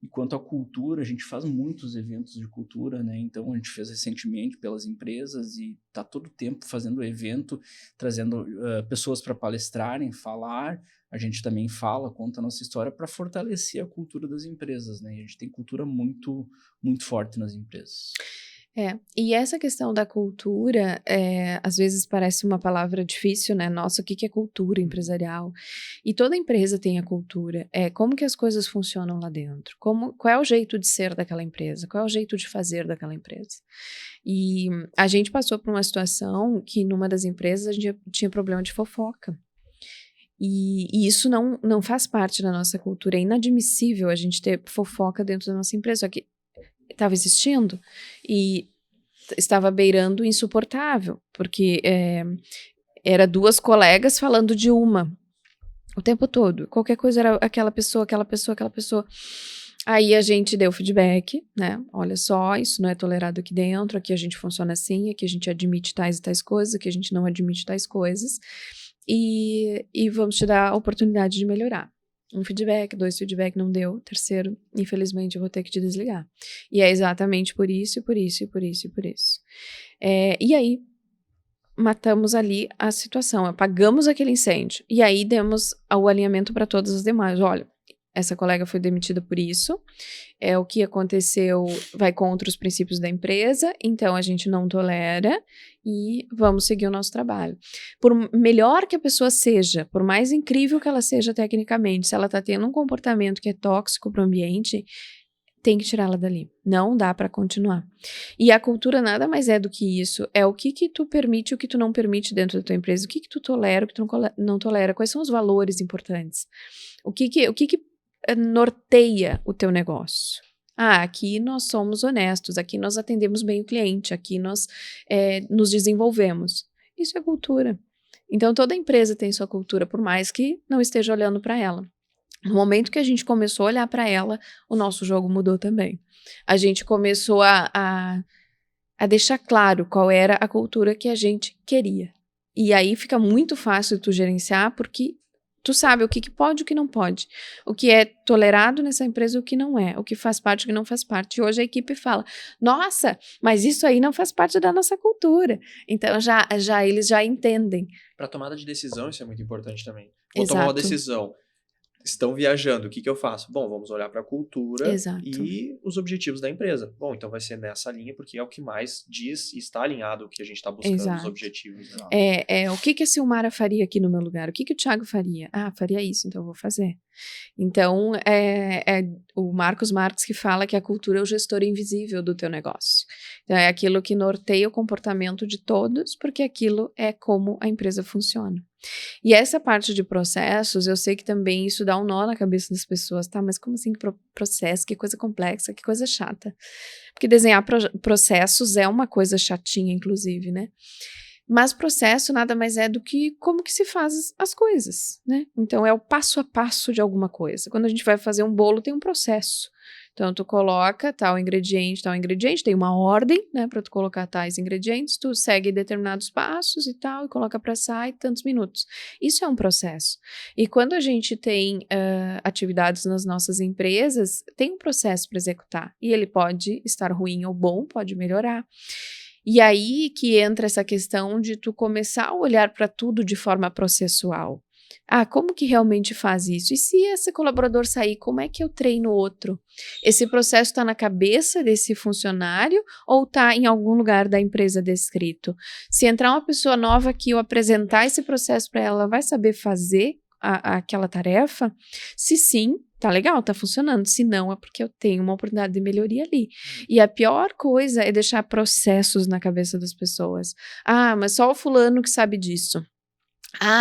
S3: E quanto à cultura, a gente faz muitos eventos de cultura, né? Então a gente fez recentemente pelas empresas e está todo o tempo fazendo evento, trazendo pessoas para palestrarem, falar. A gente também conta a nossa história para fortalecer a cultura das empresas, né? E a gente tem cultura muito, muito forte nas empresas.
S2: E essa questão da cultura, às vezes parece uma palavra difícil, né? Nossa, o que é cultura empresarial? E toda empresa tem a cultura. Como que as coisas funcionam lá dentro? Qual é o jeito de ser daquela empresa? Qual é o jeito de fazer daquela empresa? E a gente passou por uma situação que numa das empresas a gente tinha problema de fofoca. E isso não faz parte da nossa cultura. É inadmissível a gente ter fofoca dentro da nossa empresa. Só que estava existindo e estava beirando o insuportável, porque era 2 colegas falando de uma o tempo todo. Qualquer coisa era aquela pessoa. Aí a gente deu feedback, né? Olha só, isso não é tolerado aqui dentro, aqui a gente funciona assim, aqui a gente admite tais e tais coisas, aqui a gente não admite tais coisas, e vamos te dar a oportunidade de melhorar. 1 feedback, 2 feedback, não deu. 3º, infelizmente, eu vou ter que te desligar. E é exatamente por isso, e por isso, e por isso, e por isso. E aí, matamos ali a situação, apagamos aquele incêndio. E aí, demos o alinhamento para todas as demais. Olha, essa colega foi demitida por isso, o que aconteceu vai contra os princípios da empresa, então a gente não tolera e vamos seguir o nosso trabalho. Por melhor que a pessoa seja, por mais incrível que ela seja tecnicamente, se ela está tendo um comportamento que é tóxico para o ambiente, tem que tirá-la dali. Não dá para continuar. E a cultura nada mais é do que isso. É o que tu permite e o que tu não permite dentro da tua empresa. O que tu tolera, o que tu não tolera. Quais são os valores importantes. O que norteia o teu negócio. Aqui nós somos honestos, aqui nós atendemos bem o cliente, aqui nós nos desenvolvemos. Isso é cultura. Então toda empresa tem sua cultura, por mais que não esteja olhando para ela. No momento que a gente começou a olhar para ela, o nosso jogo mudou também. A gente começou a deixar claro qual era a cultura que a gente queria. E aí fica muito fácil tu gerenciar, porque tu sabe o que pode e o que não pode. O que é tolerado nessa empresa e o que não é. O que faz parte e o que não faz parte. E hoje a equipe fala, nossa, mas isso aí não faz parte da nossa cultura. Então eles já entendem.
S1: Para tomada de decisão, isso é muito importante também. Vou
S2: Exato.
S1: tomar uma decisão. Estão viajando, o que eu faço? Bom, vamos olhar para a cultura.
S2: Exato.
S1: E os objetivos da empresa. Bom, então vai ser nessa linha, porque é o que mais diz e está alinhado o que a gente está buscando,
S2: Exato.
S1: os objetivos.
S2: O que a Silmara faria aqui no meu lugar? O que o Thiago faria? Faria isso, então eu vou fazer. Então, o Marcos Marques que fala que a cultura é o gestor invisível do teu negócio. Então, é aquilo que norteia o comportamento de todos, porque aquilo é como a empresa funciona. E essa parte de processos, eu sei que também isso dá um nó na cabeça das pessoas, tá? Mas como assim processo? Que coisa complexa, que coisa chata. Porque desenhar processos é uma coisa chatinha, inclusive, né? Mas processo nada mais é do que como que se faz as coisas, né? Então, é o passo a passo de alguma coisa. Quando a gente vai fazer um bolo, tem um processo. Então, tu coloca tal ingrediente, tem uma ordem, né, para tu colocar tais ingredientes, tu segue determinados passos e tal, e coloca para assar e tantos minutos. Isso é um processo. E quando a gente tem atividades nas nossas empresas, tem um processo para executar. E ele pode estar ruim ou bom, pode melhorar. E aí que entra essa questão de tu começar a olhar para tudo de forma processual. Como que realmente faz isso? E se esse colaborador sair, como é que eu treino outro? Esse processo está na cabeça desse funcionário ou está em algum lugar da empresa descrito? Se entrar uma pessoa nova aqui, eu apresentar esse processo para ela, ela vai saber fazer aquela tarefa? Se sim, tá legal, tá funcionando. Se não, é porque eu tenho uma oportunidade de melhoria ali. E a pior coisa é deixar processos na cabeça das pessoas. Mas só o fulano que sabe disso.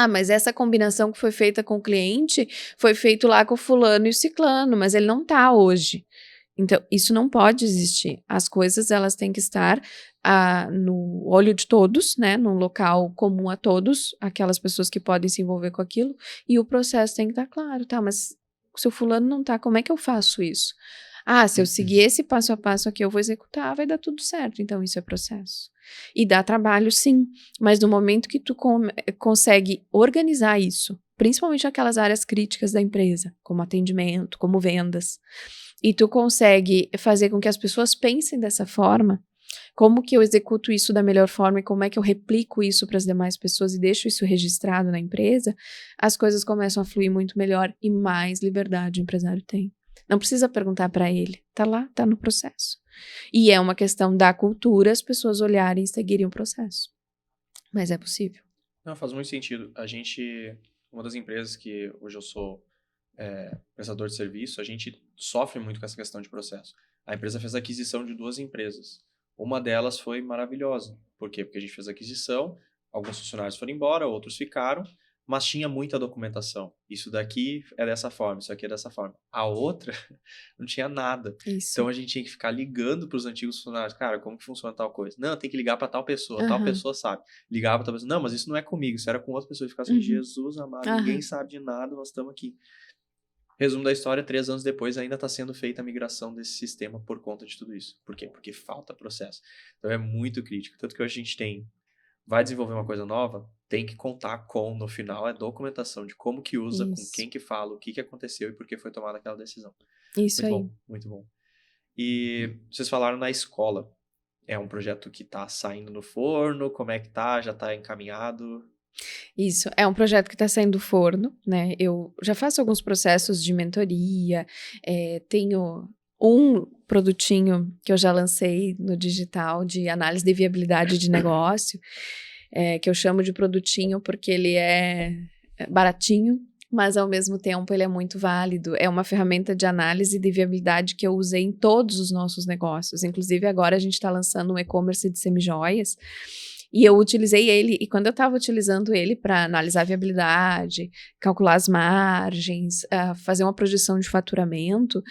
S2: Mas essa combinação que foi feita com o cliente foi feito lá com o fulano e o ciclano, mas ele não tá hoje. Então, isso não pode existir. As coisas, elas têm que estar no olho de todos, né? Num local comum a todos, aquelas pessoas que podem se envolver com aquilo, e o processo tem que estar claro, tá? Mas se o fulano não tá, como é que eu faço isso? Se eu seguir esse passo a passo aqui, eu vou executar, vai dar tudo certo. Então, isso é processo. E dá trabalho, sim, mas no momento que tu consegue organizar isso, principalmente aquelas áreas críticas da empresa, como atendimento, como vendas, e tu consegue fazer com que as pessoas pensem dessa forma, como que eu executo isso da melhor forma e como é que eu replico isso para as demais pessoas e deixo isso registrado na empresa, as coisas começam a fluir muito melhor e mais liberdade o empresário tem. Não precisa perguntar para ele, tá lá, tá no processo. E é uma questão da cultura as pessoas olharem e seguirem o processo. Mas é possível.
S1: Não, faz muito sentido. Uma das empresas que hoje eu sou prestador de serviço, a gente sofre muito com essa questão de processo. A empresa fez a aquisição de 2 empresas. Uma delas foi maravilhosa. Por quê? Porque a gente fez a aquisição, alguns funcionários foram embora, outros ficaram, mas tinha muita documentação. Isso daqui é dessa forma, isso aqui é dessa forma. A outra não tinha nada.
S2: Isso.
S1: Então a gente tinha que ficar ligando para os antigos funcionários. Cara, como que funciona tal coisa? Não, tem que ligar para tal pessoa. Tal pessoa sabe. Ligava para tal pessoa. Não, mas isso não é comigo, isso era com outra pessoa. E ficava assim, Jesus amado, ninguém sabe de nada, nós estamos aqui. Resumo da história, 3 anos depois ainda está sendo feita a migração desse sistema por conta de tudo isso. Por quê? Porque falta processo. Então é muito crítico. Tanto que hoje a gente vai desenvolver uma coisa nova, tem que contar com, no final, a documentação de como que usa, com quem que fala, o que aconteceu e por que foi tomada aquela decisão.
S2: Isso
S1: muito
S2: aí.
S1: Bom, muito bom. E vocês falaram na escola. É um projeto que está saindo no forno? Como é que tá? Já está encaminhado?
S2: Isso, é um projeto que está saindo do forno, né? Eu já faço alguns processos de mentoria, tenho um produtinho que eu já lancei no digital de análise de viabilidade de negócio, que eu chamo de produtinho porque ele é baratinho, mas ao mesmo tempo ele é muito válido. É uma ferramenta de análise de viabilidade que eu usei em todos os nossos negócios. Inclusive agora a gente está lançando um e-commerce de semijoias, e eu utilizei ele, e quando eu estava utilizando ele para analisar a viabilidade, calcular as margens, fazer uma projeção de faturamento,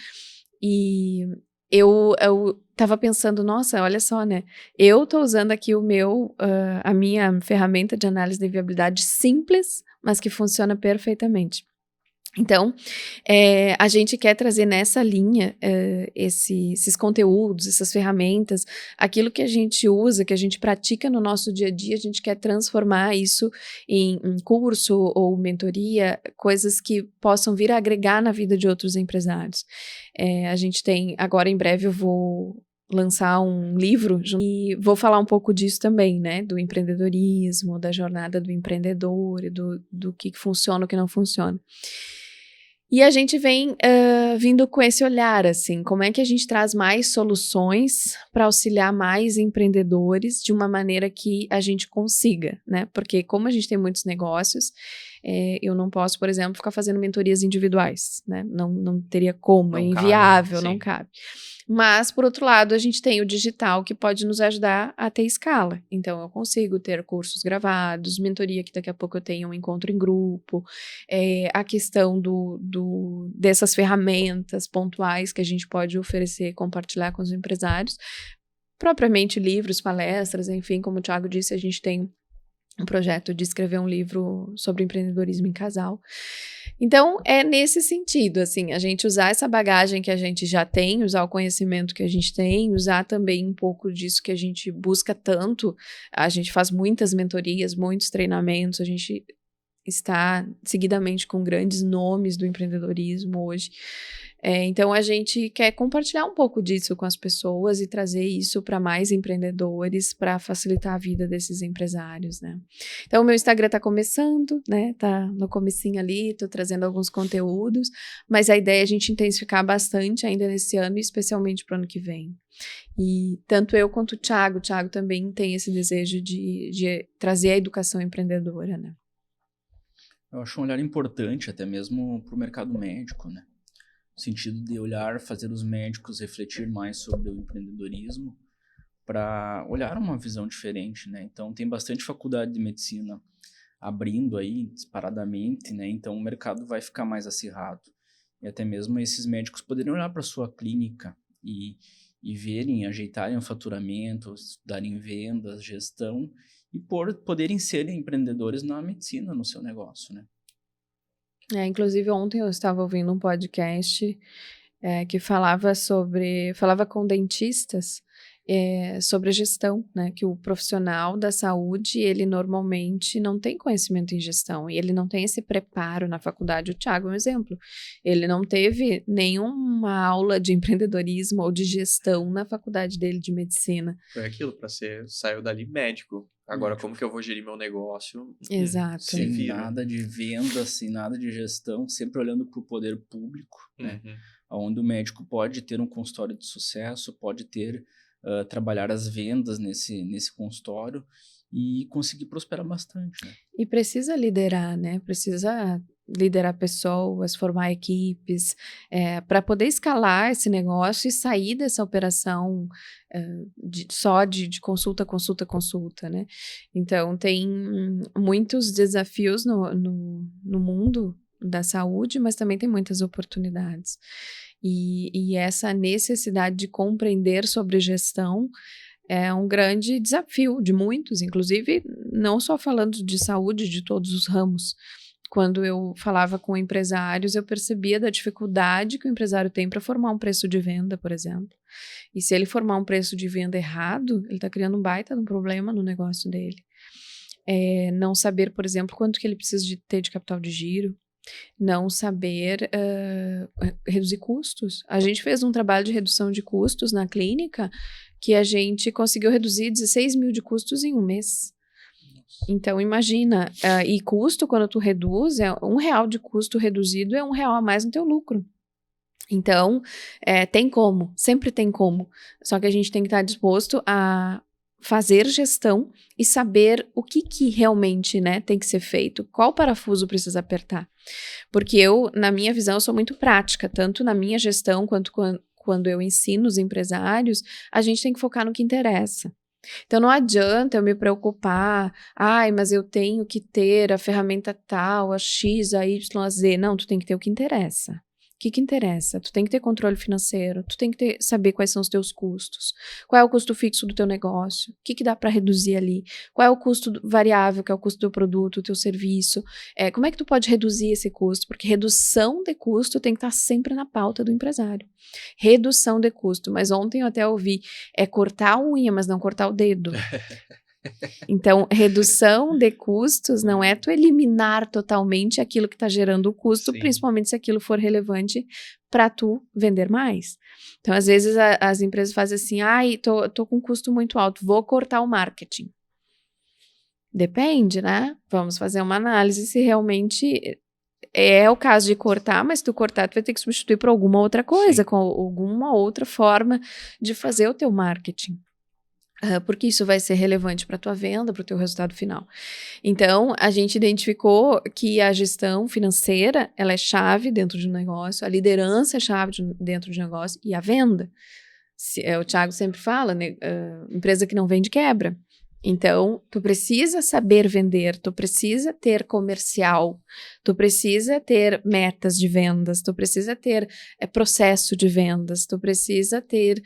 S2: e eu estava pensando, nossa, olha só, né? Eu estou usando aqui a minha ferramenta de análise de viabilidade simples, mas que funciona perfeitamente. Então, a gente quer trazer nessa linha esses conteúdos, essas ferramentas, aquilo que a gente usa, que a gente pratica no nosso dia a dia, a gente quer transformar isso em curso ou mentoria, coisas que possam vir a agregar na vida de outros empresários. A gente tem, agora em breve eu vou lançar um livro e vou falar um pouco disso também, né, do empreendedorismo, da jornada do empreendedor, do que funciona, o que não funciona. E a gente vem vindo com esse olhar, assim, como é que a gente traz mais soluções para auxiliar mais empreendedores de uma maneira que a gente consiga, né? Porque como a gente tem muitos negócios, eu não posso, por exemplo, ficar fazendo mentorias individuais, né? Não teria como, é inviável, não cabe. Mas, por outro lado, a gente tem o digital que pode nos ajudar a ter escala. Então, eu consigo ter cursos gravados, mentoria que daqui a pouco eu tenho um encontro em grupo, a questão dessas ferramentas pontuais que a gente pode oferecer, compartilhar com os empresários, propriamente livros, palestras, enfim, como o Thiago disse, a gente tem um projeto de escrever um livro sobre empreendedorismo em casal. Então, é nesse sentido, assim, a gente usar essa bagagem que a gente já tem, usar o conhecimento que a gente tem, usar também um pouco disso que a gente busca tanto. A gente faz muitas mentorias, muitos treinamentos, a gente está seguidamente com grandes nomes do empreendedorismo hoje. Então, a gente quer compartilhar um pouco disso com as pessoas e trazer isso para mais empreendedores, para facilitar a vida desses empresários, né? Então, o meu Instagram está começando, né? Tá no comecinho ali, estou trazendo alguns conteúdos, mas a ideia é a gente intensificar bastante ainda nesse ano, e especialmente para o ano que vem. E tanto eu quanto o Thiago também tem esse desejo de trazer a educação empreendedora, né?
S3: Eu acho um olhar importante até mesmo para o mercado médico, né? No sentido de fazer os médicos refletir mais sobre o empreendedorismo para olhar uma visão diferente, né? Então, tem bastante faculdade de medicina abrindo aí disparadamente, né? Então, o mercado vai ficar mais acirrado. E até mesmo esses médicos poderem olhar para sua clínica e verem, ajeitarem o faturamento, estudarem vendas, gestão e poderem ser empreendedores na medicina, no seu negócio, né?
S2: Inclusive, ontem eu estava ouvindo um podcast que falava com dentistas sobre gestão, né? Que o profissional da saúde, ele normalmente não tem conhecimento em gestão e ele não tem esse preparo na faculdade. O Thiago é um exemplo. Ele não teve nenhuma aula de empreendedorismo ou de gestão na faculdade dele de medicina.
S1: Foi aquilo, saiu dali médico. Agora, como que eu vou gerir meu negócio?
S2: Exato.
S3: Sem nada de venda, sem nada de gestão, sempre olhando para o poder público, né? Onde o médico pode ter um consultório de sucesso, pode trabalhar as vendas nesse consultório e conseguir prosperar bastante, né?
S2: E precisa liderar, né? Precisa liderar pessoas, formar equipes, para poder escalar esse negócio e sair dessa operação só de consulta, né? Então, tem muitos desafios no mundo da saúde, mas também tem muitas oportunidades. E essa necessidade de compreender sobre gestão é um grande desafio de muitos, inclusive não só falando de saúde, de todos os ramos. Quando eu falava com empresários, eu percebia da dificuldade que o empresário tem para formar um preço de venda, por exemplo. E se ele formar um preço de venda errado, ele está criando um baita de um problema no negócio dele. Não saber, por exemplo, quanto que ele precisa ter de capital de giro, não saber reduzir custos. A gente fez um trabalho de redução de custos na clínica que a gente conseguiu reduzir 16 mil de custos em um mês. Então, imagina, e custo, quando tu reduz, R$1 de custo reduzido é R$1 a mais no teu lucro. Então, tem como, sempre tem como. Só que a gente tem que estar disposto a fazer gestão e saber o que realmente, né, tem que ser feito, qual parafuso precisa apertar. Porque na minha visão, eu sou muito prática, tanto na minha gestão quanto quando eu ensino os empresários, a gente tem que focar no que interessa. Então, não adianta eu me preocupar, mas eu tenho que ter a ferramenta tal, a X, a Y, a Z. Não, tu tem que ter o que interessa. O que interessa? Tu tem que ter controle financeiro, tu tem que saber quais são os teus custos, qual é o custo fixo do teu negócio, o que dá para reduzir ali, qual é o custo variável, que é o custo do produto, do teu serviço, como é que tu pode reduzir esse custo, porque redução de custo tem que estar sempre na pauta do empresário. Redução de custo, mas ontem eu até ouvi, cortar a unha, mas não cortar o dedo. Então, redução de custos não é tu eliminar totalmente aquilo que está gerando o custo, principalmente se aquilo for relevante para tu vender mais. Então, às vezes, as empresas fazem assim, tô com custo muito alto, vou cortar o marketing. Depende, né? Vamos fazer uma análise se realmente é o caso de cortar, mas se tu cortar, tu vai ter que substituir por alguma outra coisa, com alguma outra forma de fazer o teu marketing. Porque isso vai ser relevante para a tua venda, para o teu resultado final. Então, a gente identificou que a gestão financeira, ela é chave dentro de um negócio, a liderança é chave dentro de um negócio e a venda. O Thiago sempre fala, né, empresa que não vende quebra. Então, tu precisa saber vender, tu precisa ter comercial, tu precisa ter metas de vendas, tu precisa ter processo de vendas, tu precisa ter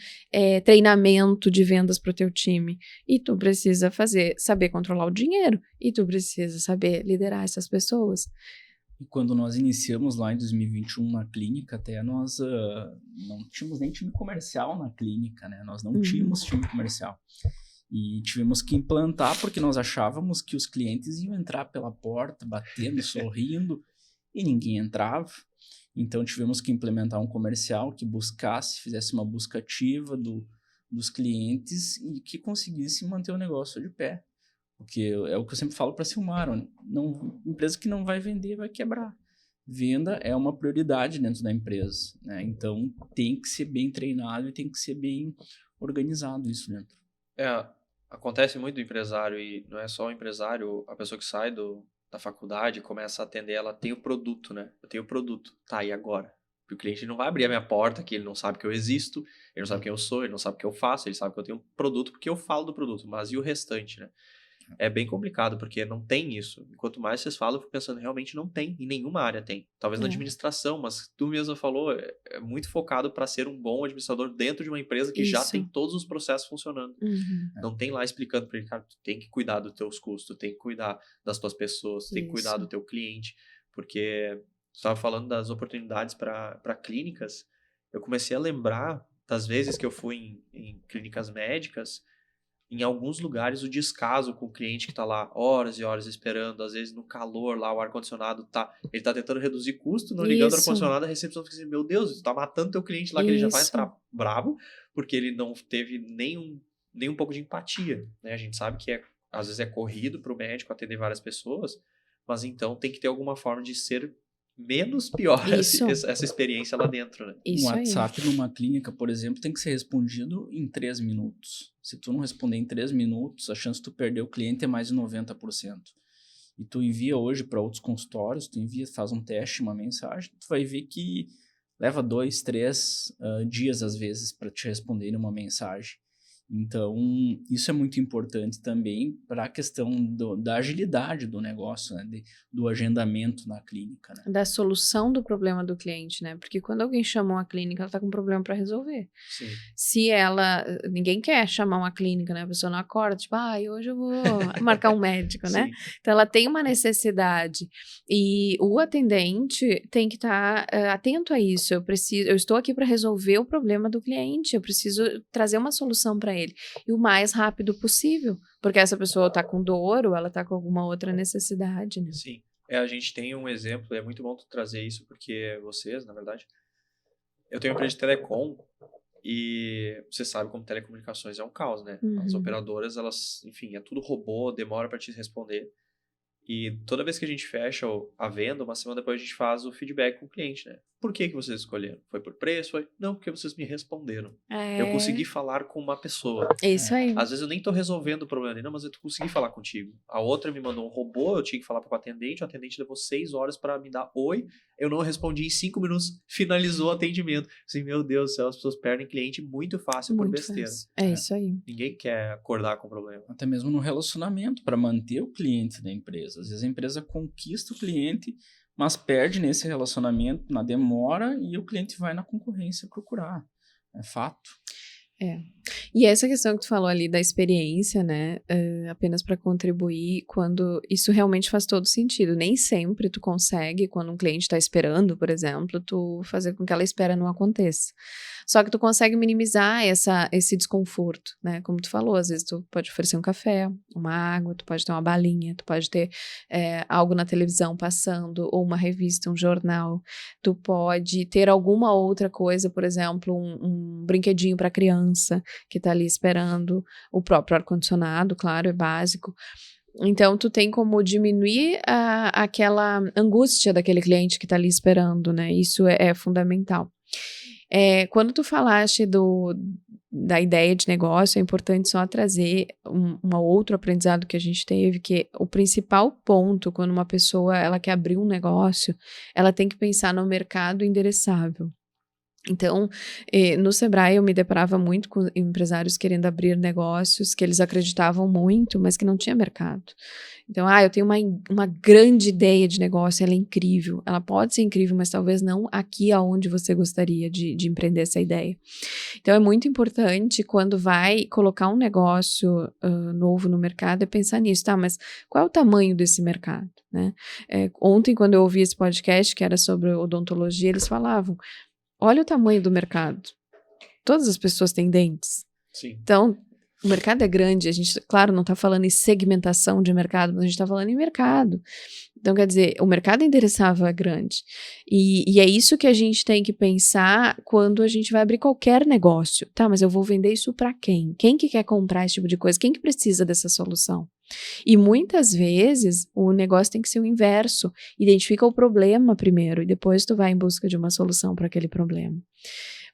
S2: treinamento de vendas para o teu time, e tu precisa saber controlar o dinheiro, e tu precisa saber liderar essas pessoas.
S3: E quando nós iniciamos lá em 2021 na clínica, até nós não tínhamos nem time comercial na clínica, né? Nós não tínhamos time comercial. E tivemos que implantar porque nós achávamos que os clientes iam entrar pela porta, batendo, sorrindo, e ninguém entrava. Então, tivemos que implementar um comercial que fizesse uma busca ativa dos clientes e que conseguisse manter o negócio de pé. Porque é o que eu sempre falo para a Silmar, empresa que não vai vender vai quebrar. Venda é uma prioridade dentro da empresa, né? Então, tem que ser bem treinado e tem que ser bem organizado isso dentro.
S1: Acontece muito do empresário, e não é só o empresário, a pessoa que sai da faculdade começa a atender, ela tem o produto, né? Eu tenho o produto, tá, e agora? Porque o cliente não vai abrir a minha porta, que ele não sabe que eu existo, ele não sabe quem eu sou, ele não sabe o que eu faço, ele sabe que eu tenho um produto porque eu falo do produto, mas e o restante, né? É bem complicado, porque não tem isso. Enquanto mais vocês falam, eu fico pensando, realmente não tem, em nenhuma área tem. Talvez na administração, mas tu mesma falou, é muito focado para ser um bom administrador dentro de uma empresa que já tem todos os processos funcionando. Não tem lá explicando para ele, cara, tu tem que cuidar dos teus custos, tu tem que cuidar das tuas pessoas, tu tem que cuidar do teu cliente, porque tu estava falando das oportunidades para clínicas, eu comecei a lembrar das vezes que eu fui em clínicas médicas. Em alguns lugares, o descaso com o cliente que está lá horas e horas esperando, às vezes no calor lá, o ar-condicionado ele tá tentando reduzir custo, não ligando o ar-condicionado, a recepção fica assim, meu Deus, tu tá matando teu cliente lá, que ele já vai entrar bravo, porque ele não teve nem um pouco de empatia, né? A gente sabe que às vezes é corrido para o médico atender várias pessoas, mas então tem que ter alguma forma de ser menos pior essa experiência lá dentro, né?
S3: Um WhatsApp numa clínica, por exemplo, tem que ser respondido em 3 minutos. Se tu não responder em 3 minutos, a chance de tu perder o cliente é mais de 90%. E tu envia hoje para outros consultórios, faz um teste, uma mensagem, tu vai ver que leva 2, 3 dias, às vezes, para te responderem uma mensagem. Então, isso é muito importante também para a questão da agilidade do negócio, né? Do agendamento na clínica, né?
S2: Da solução do problema do cliente, né? Porque quando alguém chama uma clínica, ela está com um problema para resolver.
S1: Sim.
S2: Se ninguém quer chamar uma clínica, né? A pessoa não acorda, tipo, hoje eu vou marcar um médico, né? Então, ela tem uma necessidade. E o atendente tem que estar atento a isso. Eu estou aqui para resolver o problema do cliente. Eu preciso trazer uma solução para ele. E o mais rápido possível. Porque essa pessoa está com dor ou ela está com alguma outra necessidade, né?
S1: Sim. A gente tem um exemplo, é muito bom tu trazer isso, porque vocês, na verdade, eu tenho uma empresa de telecom e você sabe como telecomunicações é um caos, né? As operadoras, elas, enfim, é tudo robô, demora para te responder. E toda vez que a gente fecha a venda, uma semana depois a gente faz o feedback com o cliente, né? Por que vocês escolheram? Foi por preço? Não, porque vocês me responderam. Eu consegui falar com uma pessoa.
S2: É isso aí.
S1: Às vezes eu nem tô resolvendo o problema dele, mas eu consegui falar contigo. A outra me mandou um robô, eu tinha que falar para o atendente levou 6 horas para me dar oi, eu não respondi em 5 minutos, finalizou o atendimento. Assim, meu Deus do céu, as pessoas perdem cliente muito fácil por besteira.
S2: É isso aí.
S1: Ninguém quer acordar com o problema.
S3: Até mesmo no relacionamento, para manter o cliente da empresa. Às vezes a empresa conquista o cliente, mas perde nesse relacionamento, na demora, e o cliente vai na concorrência procurar. É fato.
S2: E essa questão que tu falou ali da experiência, né, apenas para contribuir, quando isso realmente faz todo sentido. Nem sempre tu consegue, quando um cliente está esperando, por exemplo, tu fazer com que aquela espera não aconteça. Só que tu consegue minimizar esse desconforto, né, como tu falou, às vezes tu pode oferecer um café, uma água, tu pode ter uma balinha, tu pode ter algo na televisão passando, ou uma revista, um jornal, tu pode ter alguma outra coisa, por exemplo, um brinquedinho para criança, que tá ali esperando, o próprio ar-condicionado, claro, é básico. Então, tu tem como diminuir aquela angústia daquele cliente que tá ali esperando, né? Isso é fundamental. Quando tu falaste da ideia de negócio, é importante só trazer um outro aprendizado que a gente teve, que o principal ponto, quando uma pessoa ela quer abrir um negócio, ela tem que pensar no mercado endereçável. Então, no Sebrae eu me deparava muito com empresários querendo abrir negócios que eles acreditavam muito, mas que não tinha mercado. Então, eu tenho uma grande ideia de negócio, ela é incrível. Ela pode ser incrível, mas talvez não aqui aonde você gostaria de empreender essa ideia. Então, é muito importante quando vai colocar um negócio novo no mercado, é pensar nisso, tá? Mas qual é o tamanho desse mercado, né? Ontem, quando eu ouvi esse podcast, que era sobre odontologia, eles falavam, olha o tamanho do mercado. Todas as pessoas têm dentes.
S1: Sim.
S2: Então, O mercado é grande, a gente, claro, não está falando em segmentação de mercado, mas a gente está falando em mercado. Então, quer dizer, o mercado endereçável é grande. E é isso que a gente tem que pensar quando a gente vai abrir qualquer negócio. Tá, mas eu vou vender isso para quem? Quem que quer comprar esse tipo de coisa? Quem que precisa dessa solução? E muitas vezes o negócio tem que ser o inverso. Identifica o problema primeiro e depois tu vai em busca de uma solução para aquele problema.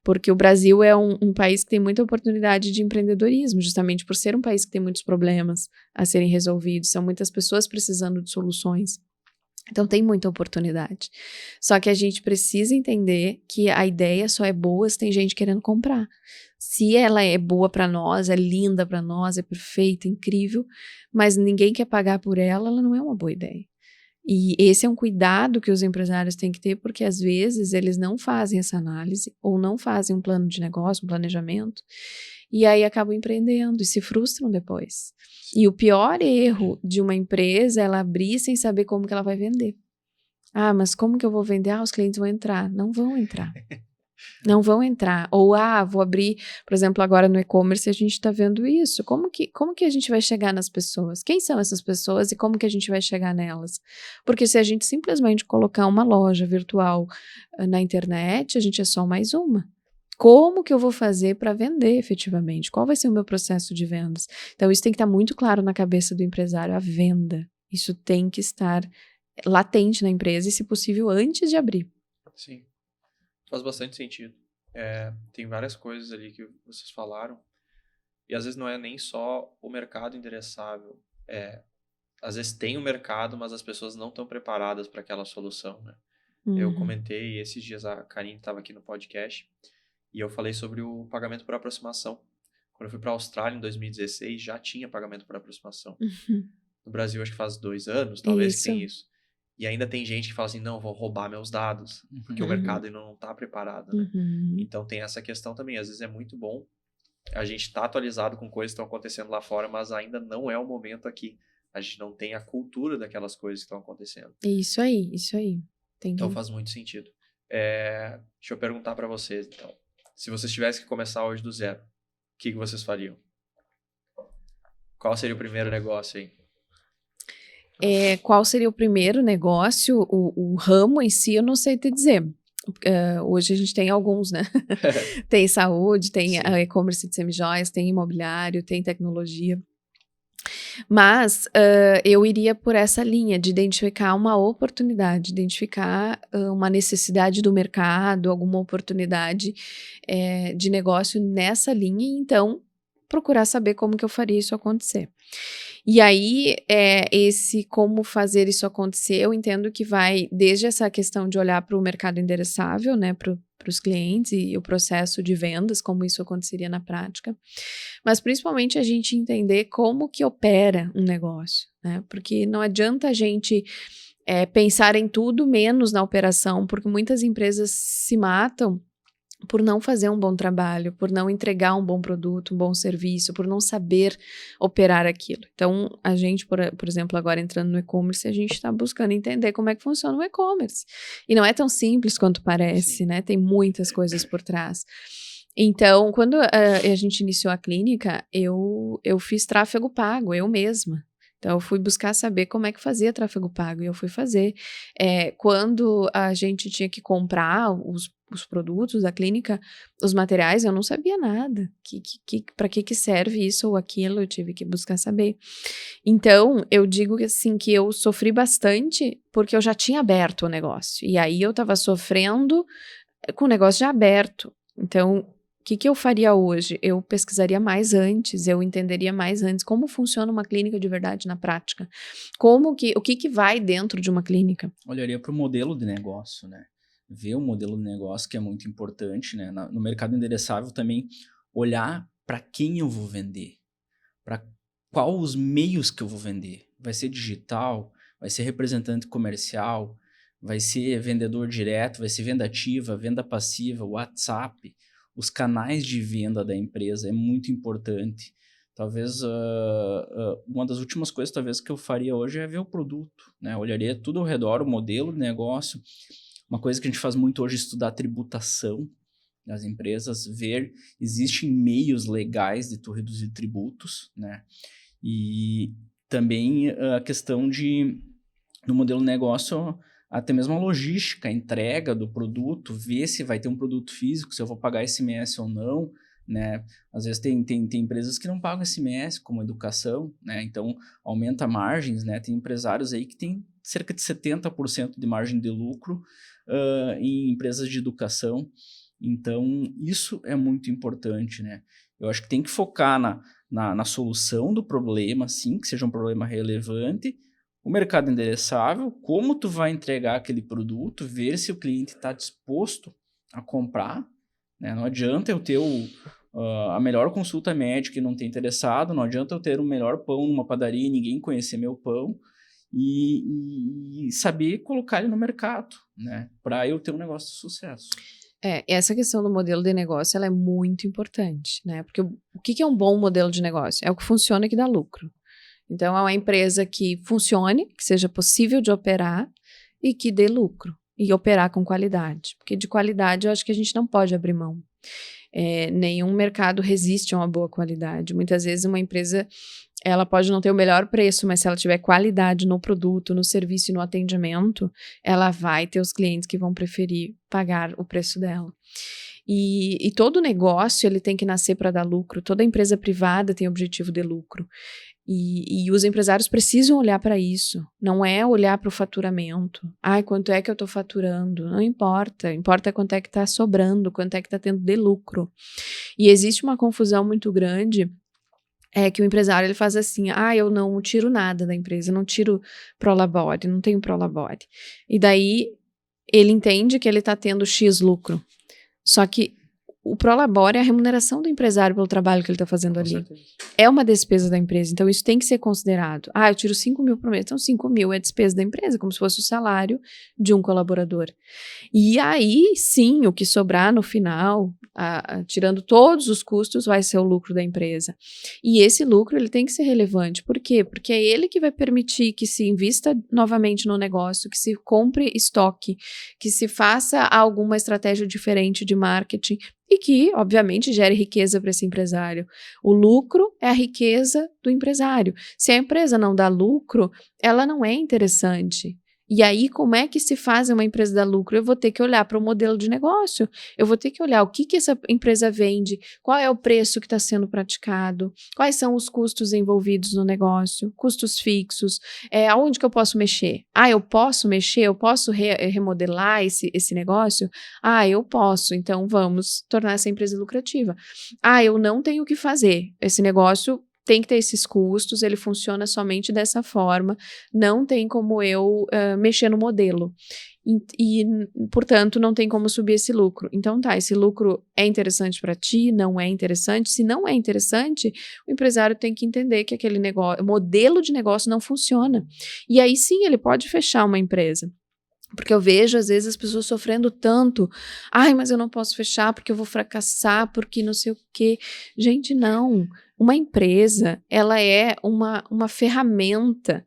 S2: Porque o Brasil é um país que tem muita oportunidade de empreendedorismo, justamente por ser um país que tem muitos problemas a serem resolvidos, são muitas pessoas precisando de soluções. Então tem muita oportunidade. Só que a gente precisa entender que a ideia só é boa se tem gente querendo comprar. Se ela é boa para nós, é linda para nós, é perfeita, incrível, mas ninguém quer pagar por ela, ela não é uma boa ideia. E esse é um cuidado que os empresários têm que ter, porque às vezes eles não fazem essa análise ou não fazem um plano de negócio, um planejamento, e aí acabam empreendendo e se frustram depois. E o pior erro de uma empresa é ela abrir sem saber como que ela vai vender. Ah, mas como que eu vou vender? Ah, os clientes vão entrar. Não vão entrar. Não vão entrar. Ou, vou abrir, por exemplo, agora no e-commerce a gente está vendo isso. Como que a gente vai chegar nas pessoas? Quem são essas pessoas e como que a gente vai chegar nelas? Porque se a gente simplesmente colocar uma loja virtual na internet, a gente é só mais uma. Como que eu vou fazer para vender efetivamente? Qual vai ser o meu processo de vendas? Então, isso tem que estar muito claro na cabeça do empresário, a venda. Isso tem que estar latente na empresa e, se possível, antes de abrir.
S1: Sim. Faz bastante sentido. Tem várias coisas ali que vocês falaram. E às vezes não é nem só o mercado endereçável. Às vezes tem o mercado, mas as pessoas não estão preparadas para aquela solução, né? Eu comentei esses dias, a Karine estava aqui no podcast, e eu falei sobre o pagamento por aproximação. Quando eu fui para a Austrália em 2016, já tinha pagamento por aproximação. No Brasil, acho que faz 2 anos, talvez, que tem isso. E ainda tem gente que fala assim, não, vão roubar meus dados, porque o mercado ainda não está preparado, né? Então tem essa questão também. Às vezes é muito bom a gente estar atualizado com coisas que estão acontecendo lá fora, mas ainda não é o momento aqui. A gente não tem a cultura daquelas coisas que estão acontecendo.
S2: Isso aí.
S1: Então faz muito sentido. Deixa eu perguntar para vocês, então. Se vocês tivessem que começar hoje do zero, o que vocês fariam? Qual seria o primeiro negócio aí?
S2: Qual seria o primeiro negócio? O ramo em si, eu não sei te dizer. Hoje a gente tem alguns, né? Tem saúde, tem e-commerce de semijoias, tem imobiliário, tem tecnologia. Mas eu iria por essa linha de identificar uma oportunidade, identificar uma necessidade do mercado, alguma oportunidade de negócio nessa linha e então procurar saber como que eu faria isso acontecer. E aí, esse como fazer isso acontecer, eu entendo que vai desde essa questão de olhar para o mercado endereçável, né, para os clientes e o processo de vendas, como isso aconteceria na prática, mas principalmente a gente entender como que opera um negócio, né, porque não adianta a gente pensar em tudo menos na operação, porque muitas empresas se matam por não fazer um bom trabalho, por não entregar um bom produto, um bom serviço, por não saber operar aquilo. Então, a gente, por exemplo, agora entrando no e-commerce, a gente está buscando entender como é que funciona o e-commerce. E não é tão simples quanto parece, né? Tem muitas coisas por trás. Então, quando a gente iniciou a clínica, eu fiz tráfego pago, eu mesma. Então, eu fui buscar saber como é que fazia tráfego pago e eu fui fazer. Quando a gente tinha que comprar os produtos da clínica, os materiais, eu não sabia nada. Para que serve isso ou aquilo, eu tive que buscar saber. Então, eu digo que, assim, que eu sofri bastante porque eu já tinha aberto o negócio. E aí, eu estava sofrendo com o negócio já aberto. Então, o que eu faria hoje? Eu pesquisaria mais antes, eu entenderia mais antes como funciona uma clínica de verdade na prática. O que vai dentro de uma clínica?
S3: Olharia para o modelo de negócio, né? Ver o modelo de negócio, que é muito importante, né? No mercado endereçável também, olhar para quem eu vou vender, para qual os meios que eu vou vender. Vai ser digital, vai ser representante comercial, vai ser vendedor direto, vai ser venda ativa, venda passiva, WhatsApp. Os canais de venda da empresa é muito importante. Talvez uma das últimas coisas talvez que eu faria hoje é ver o produto, né? Olharia tudo ao redor, o modelo de negócio. Uma coisa que a gente faz muito hoje é estudar tributação, das empresas, existem meios legais de tu reduzir tributos, né? E também a questão no modelo de negócio, até mesmo a logística, a entrega do produto, ver se vai ter um produto físico, se eu vou pagar ICMS ou não, né? Às vezes tem empresas que não pagam ICMS, como educação, né? Então, aumenta margens, né? Tem empresários aí que têm cerca de 70% de margem de lucro em empresas de educação. Então, isso é muito importante, né? Eu acho que tem que focar na solução do problema, sim, que seja um problema relevante, o mercado endereçável, como tu vai entregar aquele produto, ver se o cliente está disposto a comprar, né? Não adianta eu ter a melhor consulta médica e não ter interessado, não adianta eu ter o melhor pão numa padaria e ninguém conhecer meu pão, e saber colocar ele no mercado, né? Para eu ter um negócio de sucesso.
S2: Essa questão do modelo de negócio, ela é muito importante, né? Porque o que é um bom modelo de negócio? É o que funciona e que dá lucro. Então, é uma empresa que funcione, que seja possível de operar e que dê lucro. E operar com qualidade. Porque de qualidade eu acho que a gente não pode abrir mão. Nenhum mercado resiste a uma boa qualidade. Muitas vezes uma empresa, ela pode não ter o melhor preço, mas se ela tiver qualidade no produto, no serviço e no atendimento, ela vai ter os clientes que vão preferir pagar o preço dela. E todo negócio ele tem que nascer para dar lucro. Toda empresa privada tem objetivo de lucro. E os empresários precisam olhar para isso. Não é olhar para o faturamento. Quanto é que eu estou faturando? Não importa. Importa quanto é que está sobrando, quanto é que está tendo de lucro. E existe uma confusão muito grande, que o empresário ele faz assim, eu não tiro nada da empresa, não tiro prolabore, não tenho prolabore. E daí ele entende que ele está tendo X lucro. Só que o prolabore é a remuneração do empresário pelo trabalho que ele está fazendo ali.
S1: certeza.
S2: É uma despesa da empresa, então isso tem que ser considerado. Eu tiro 5 mil por mês, então 5 mil é despesa da empresa, como se fosse o salário de um colaborador. E aí, sim, o que sobrar no final, tirando todos os custos, vai ser o lucro da empresa. E esse lucro, ele tem que ser relevante. Por quê? Porque é ele que vai permitir que se invista novamente no negócio, que se compre estoque, que se faça alguma estratégia diferente de marketing, e que, obviamente, gere riqueza para esse empresário. O lucro é a riqueza do empresário. Se a empresa não dá lucro, ela não é interessante. E aí, como é que se faz uma empresa dar lucro? Eu vou ter que olhar para o modelo de negócio, eu vou ter que olhar o que essa empresa vende, qual é o preço que está sendo praticado, quais são os custos envolvidos no negócio, custos fixos, aonde que eu posso mexer? Eu posso mexer? Eu posso remodelar esse negócio? Eu posso, então vamos tornar essa empresa lucrativa. Eu não tenho o que fazer, esse negócio tem que ter esses custos, ele funciona somente dessa forma, não tem como eu mexer no modelo. E, portanto, não tem como subir esse lucro. Então, esse lucro é interessante para ti? Não é interessante? Se não é interessante, o empresário tem que entender que aquele modelo de negócio não funciona. E aí, sim, ele pode fechar uma empresa. Porque eu vejo, às vezes, as pessoas sofrendo tanto. Mas eu não posso fechar porque eu vou fracassar, porque não sei o quê. Gente, não. Uma empresa, ela é uma ferramenta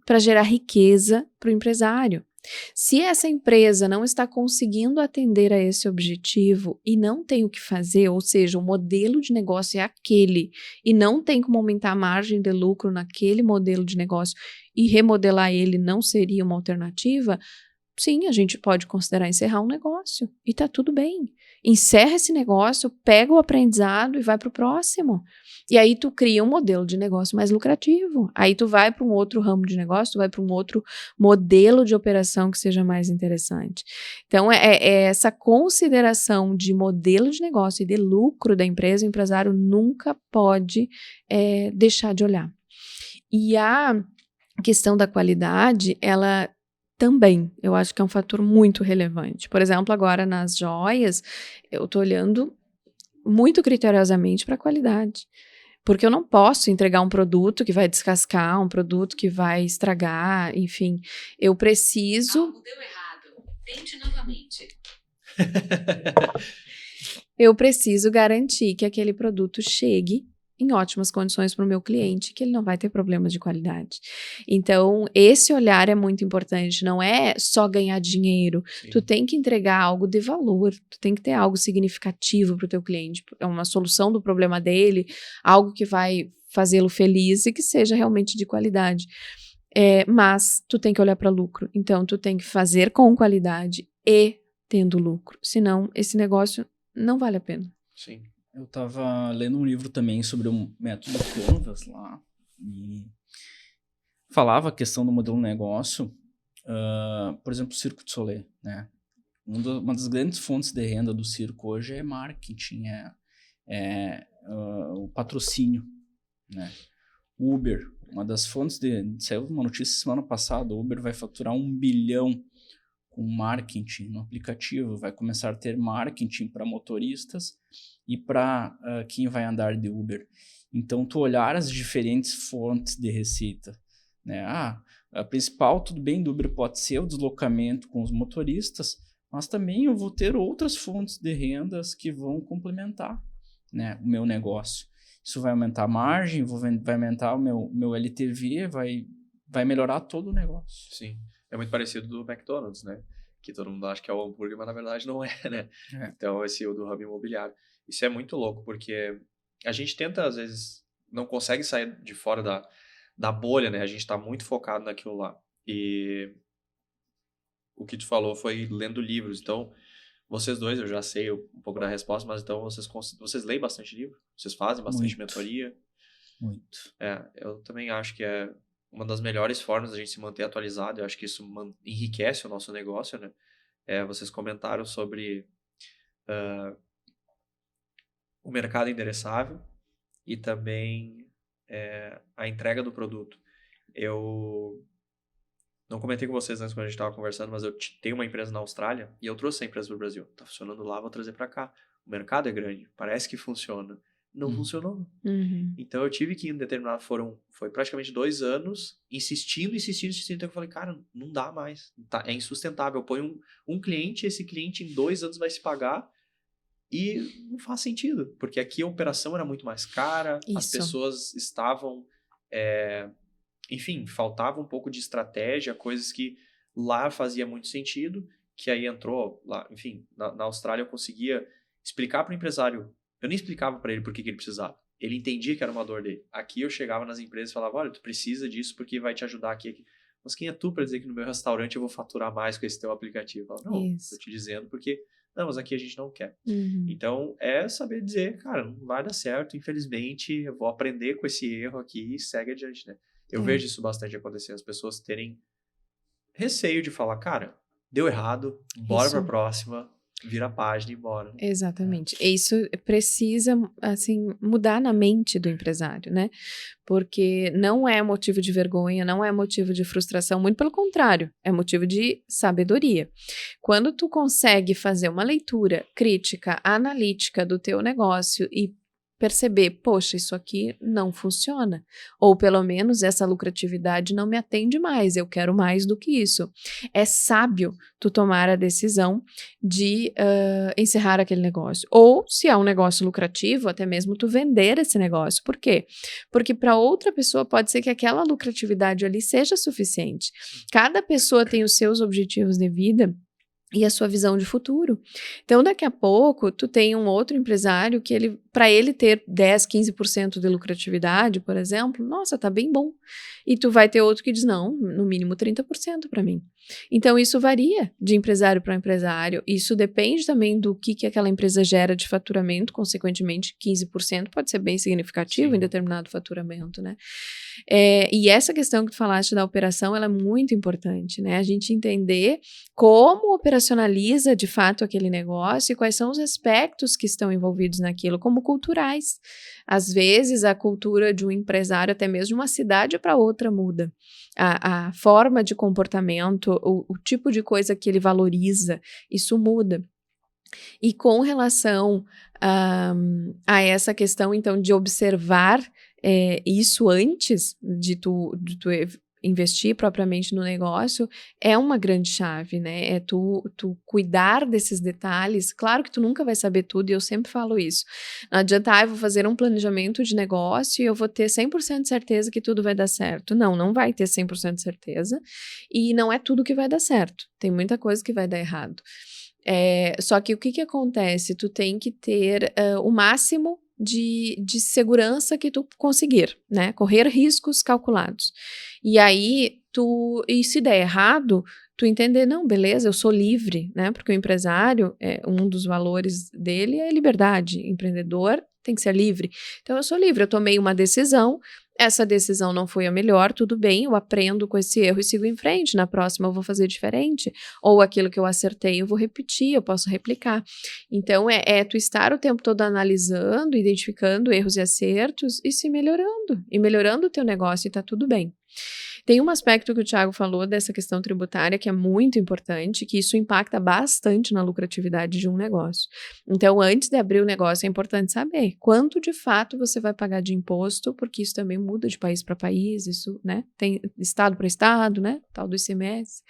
S2: para gerar riqueza para o empresário. Se essa empresa não está conseguindo atender a esse objetivo e não tem o que fazer, ou seja, o modelo de negócio é aquele e não tem como aumentar a margem de lucro naquele modelo de negócio e remodelar ele não seria uma alternativa, sim, a gente pode considerar encerrar um negócio e tá tudo bem. Encerra esse negócio, pega o aprendizado e vai para o próximo. E aí tu cria um modelo de negócio mais lucrativo. Aí tu vai para um outro ramo de negócio, tu vai para um outro modelo de operação que seja mais interessante. Então, é essa consideração de modelo de negócio e de lucro da empresa, o empresário nunca pode deixar de olhar. E a questão da qualidade, ela também, eu acho que é um fator muito relevante. Por exemplo, agora nas joias, eu estou olhando muito criteriosamente para a qualidade. Porque eu não posso entregar um produto que vai descascar, um produto que vai estragar, enfim. Eu preciso...
S4: Algo deu errado. Tente novamente.
S2: Eu preciso garantir que aquele produto chegue em ótimas condições para o meu cliente, que ele não vai ter problemas de qualidade. Então, esse olhar é muito importante, não é só ganhar dinheiro,
S1: Sim.
S2: tu tem que entregar algo de valor, tu tem que ter algo significativo para o teu cliente, é uma solução do problema dele, algo que vai fazê-lo feliz e que seja realmente de qualidade. Mas tu tem que olhar para lucro, então tu tem que fazer com qualidade e tendo lucro, senão esse negócio não vale a pena.
S1: Sim.
S3: Eu tava lendo um livro também sobre o método Canvas lá, e falava a questão do modelo negócio, por exemplo, o Cirque du Soleil, né? Uma das grandes fontes de renda do circo hoje é marketing, o patrocínio, né? Uber, uma das fontes saiu uma notícia semana passada, o Uber vai faturar 1 bilhão com marketing no aplicativo, vai começar a ter marketing para motoristas e para quem vai andar de Uber. Então, tu olhar as diferentes fontes de receita, né? A principal, tudo bem, do Uber pode ser o deslocamento com os motoristas, mas também eu vou ter outras fontes de rendas que vão complementar, né, o meu negócio. Isso vai aumentar a margem, vai aumentar o meu LTV, vai melhorar todo o negócio.
S1: Sim. É muito parecido do McDonald's, né? Que todo mundo acha que é o hambúrguer, mas na verdade não é, né? Então, esse é o do hub imobiliário. Isso é muito louco, porque a gente tenta, às vezes, não consegue sair de fora da bolha, né? A gente tá muito focado naquilo lá. E o que tu falou foi lendo livros. Então, vocês dois, eu já sei um pouco da resposta, mas então vocês leem bastante livro? Vocês fazem bastante mentoria?
S3: Muito.
S1: Eu também acho que é uma das melhores formas da gente se manter atualizado. Eu acho que isso enriquece o nosso negócio, né? Vocês comentaram sobre o mercado endereçável e também a entrega do produto. Eu não comentei com vocês antes quando a gente estava conversando, mas eu tenho uma empresa na Austrália e eu trouxe essa empresa para o Brasil. Está funcionando lá, vou trazer para cá. O mercado é grande, parece que funciona. Não funcionou.
S2: Uhum.
S1: Então eu tive que ir em determinado, foi praticamente 2 anos insistindo. Então eu falei, cara, não dá mais, é insustentável. Eu ponho um cliente, esse cliente em 2 anos vai se pagar e não faz sentido, porque aqui a operação era muito mais cara, as
S2: Isso.
S1: pessoas estavam, enfim, faltava um pouco de estratégia, coisas que lá fazia muito sentido, que aí entrou lá, enfim, na Austrália eu conseguia explicar para o empresário. Eu nem explicava para ele por que ele precisava. Ele entendia que era uma dor dele. Aqui eu chegava nas empresas e falava, olha, tu precisa disso porque vai te ajudar aqui. Mas quem é tu para dizer que no meu restaurante eu vou faturar mais com esse teu aplicativo? Eu falava, não, tô te dizendo porque... Não, mas aqui a gente não quer.
S2: Uhum.
S1: Então, é saber dizer, cara, não vai dar certo, infelizmente, eu vou aprender com esse erro aqui e segue adiante, né? Eu vejo isso bastante acontecer, as pessoas terem receio de falar, cara, deu errado, bora pra próxima... Vira a página e bora.
S2: Exatamente. Isso precisa, assim, mudar na mente do empresário, né? Porque não é motivo de vergonha, não é motivo de frustração, muito pelo contrário, é motivo de sabedoria. Quando tu consegue fazer uma leitura crítica, analítica do teu negócio e perceber, poxa, isso aqui não funciona, ou pelo menos essa lucratividade não me atende mais, eu quero mais do que isso. É sábio tu tomar a decisão de encerrar aquele negócio, ou se é um negócio lucrativo, até mesmo tu vender esse negócio. Por quê? Porque para outra pessoa pode ser que aquela lucratividade ali seja suficiente. Cada pessoa tem os seus objetivos de vida e a sua visão de futuro. Então, daqui a pouco, tu tem um outro empresário que para ele ter 10, 15% de lucratividade, por exemplo, nossa, tá bem bom. E tu vai ter outro que diz, não, no mínimo 30% para mim. Então, isso varia de empresário para empresário. Isso depende também do que aquela empresa gera de faturamento. Consequentemente, 15% pode ser bem significativo em determinado faturamento, né? E essa questão que tu falaste da operação, ela é muito importante, né? A gente entender como operacionaliza de fato aquele negócio e quais são os aspectos que estão envolvidos naquilo, como culturais. Às vezes, a cultura de um empresário, até mesmo de uma cidade para outra, muda. A forma de comportamento, o tipo de coisa que ele valoriza, isso muda. E com relação a essa questão, então, de observar isso antes de tu investir propriamente no negócio é uma grande chave, né? É tu cuidar desses detalhes. Claro que tu nunca vai saber tudo, e eu sempre falo isso. Não adianta, eu vou fazer um planejamento de negócio e eu vou ter 100% de certeza que tudo vai dar certo. Não vai ter 100% de certeza, e não é tudo que vai dar certo. Tem muita coisa que vai dar errado. Só que o que acontece? Tu tem que ter o máximo de segurança que tu conseguir, né? Correr riscos calculados. E aí, e se der errado, tu entender, não, beleza, eu sou livre, né? Porque o empresário, um dos valores dele é liberdade. Empreendedor tem que ser livre. Então, eu sou livre, eu tomei uma decisão, essa decisão não foi a melhor, tudo bem, eu aprendo com esse erro e sigo em frente, na próxima eu vou fazer diferente, ou aquilo que eu acertei eu vou repetir, eu posso replicar. Então, tu estar o tempo todo analisando, identificando erros e acertos e melhorando o teu negócio, e tá tudo bem. Tem um aspecto que o Thiago falou dessa questão tributária que é muito importante, que isso impacta bastante na lucratividade de um negócio. Então, antes de abrir o negócio, é importante saber quanto de fato você vai pagar de imposto, porque isso também muda de país para país, isso, né? Tem estado para estado, né? Tal do ICMS.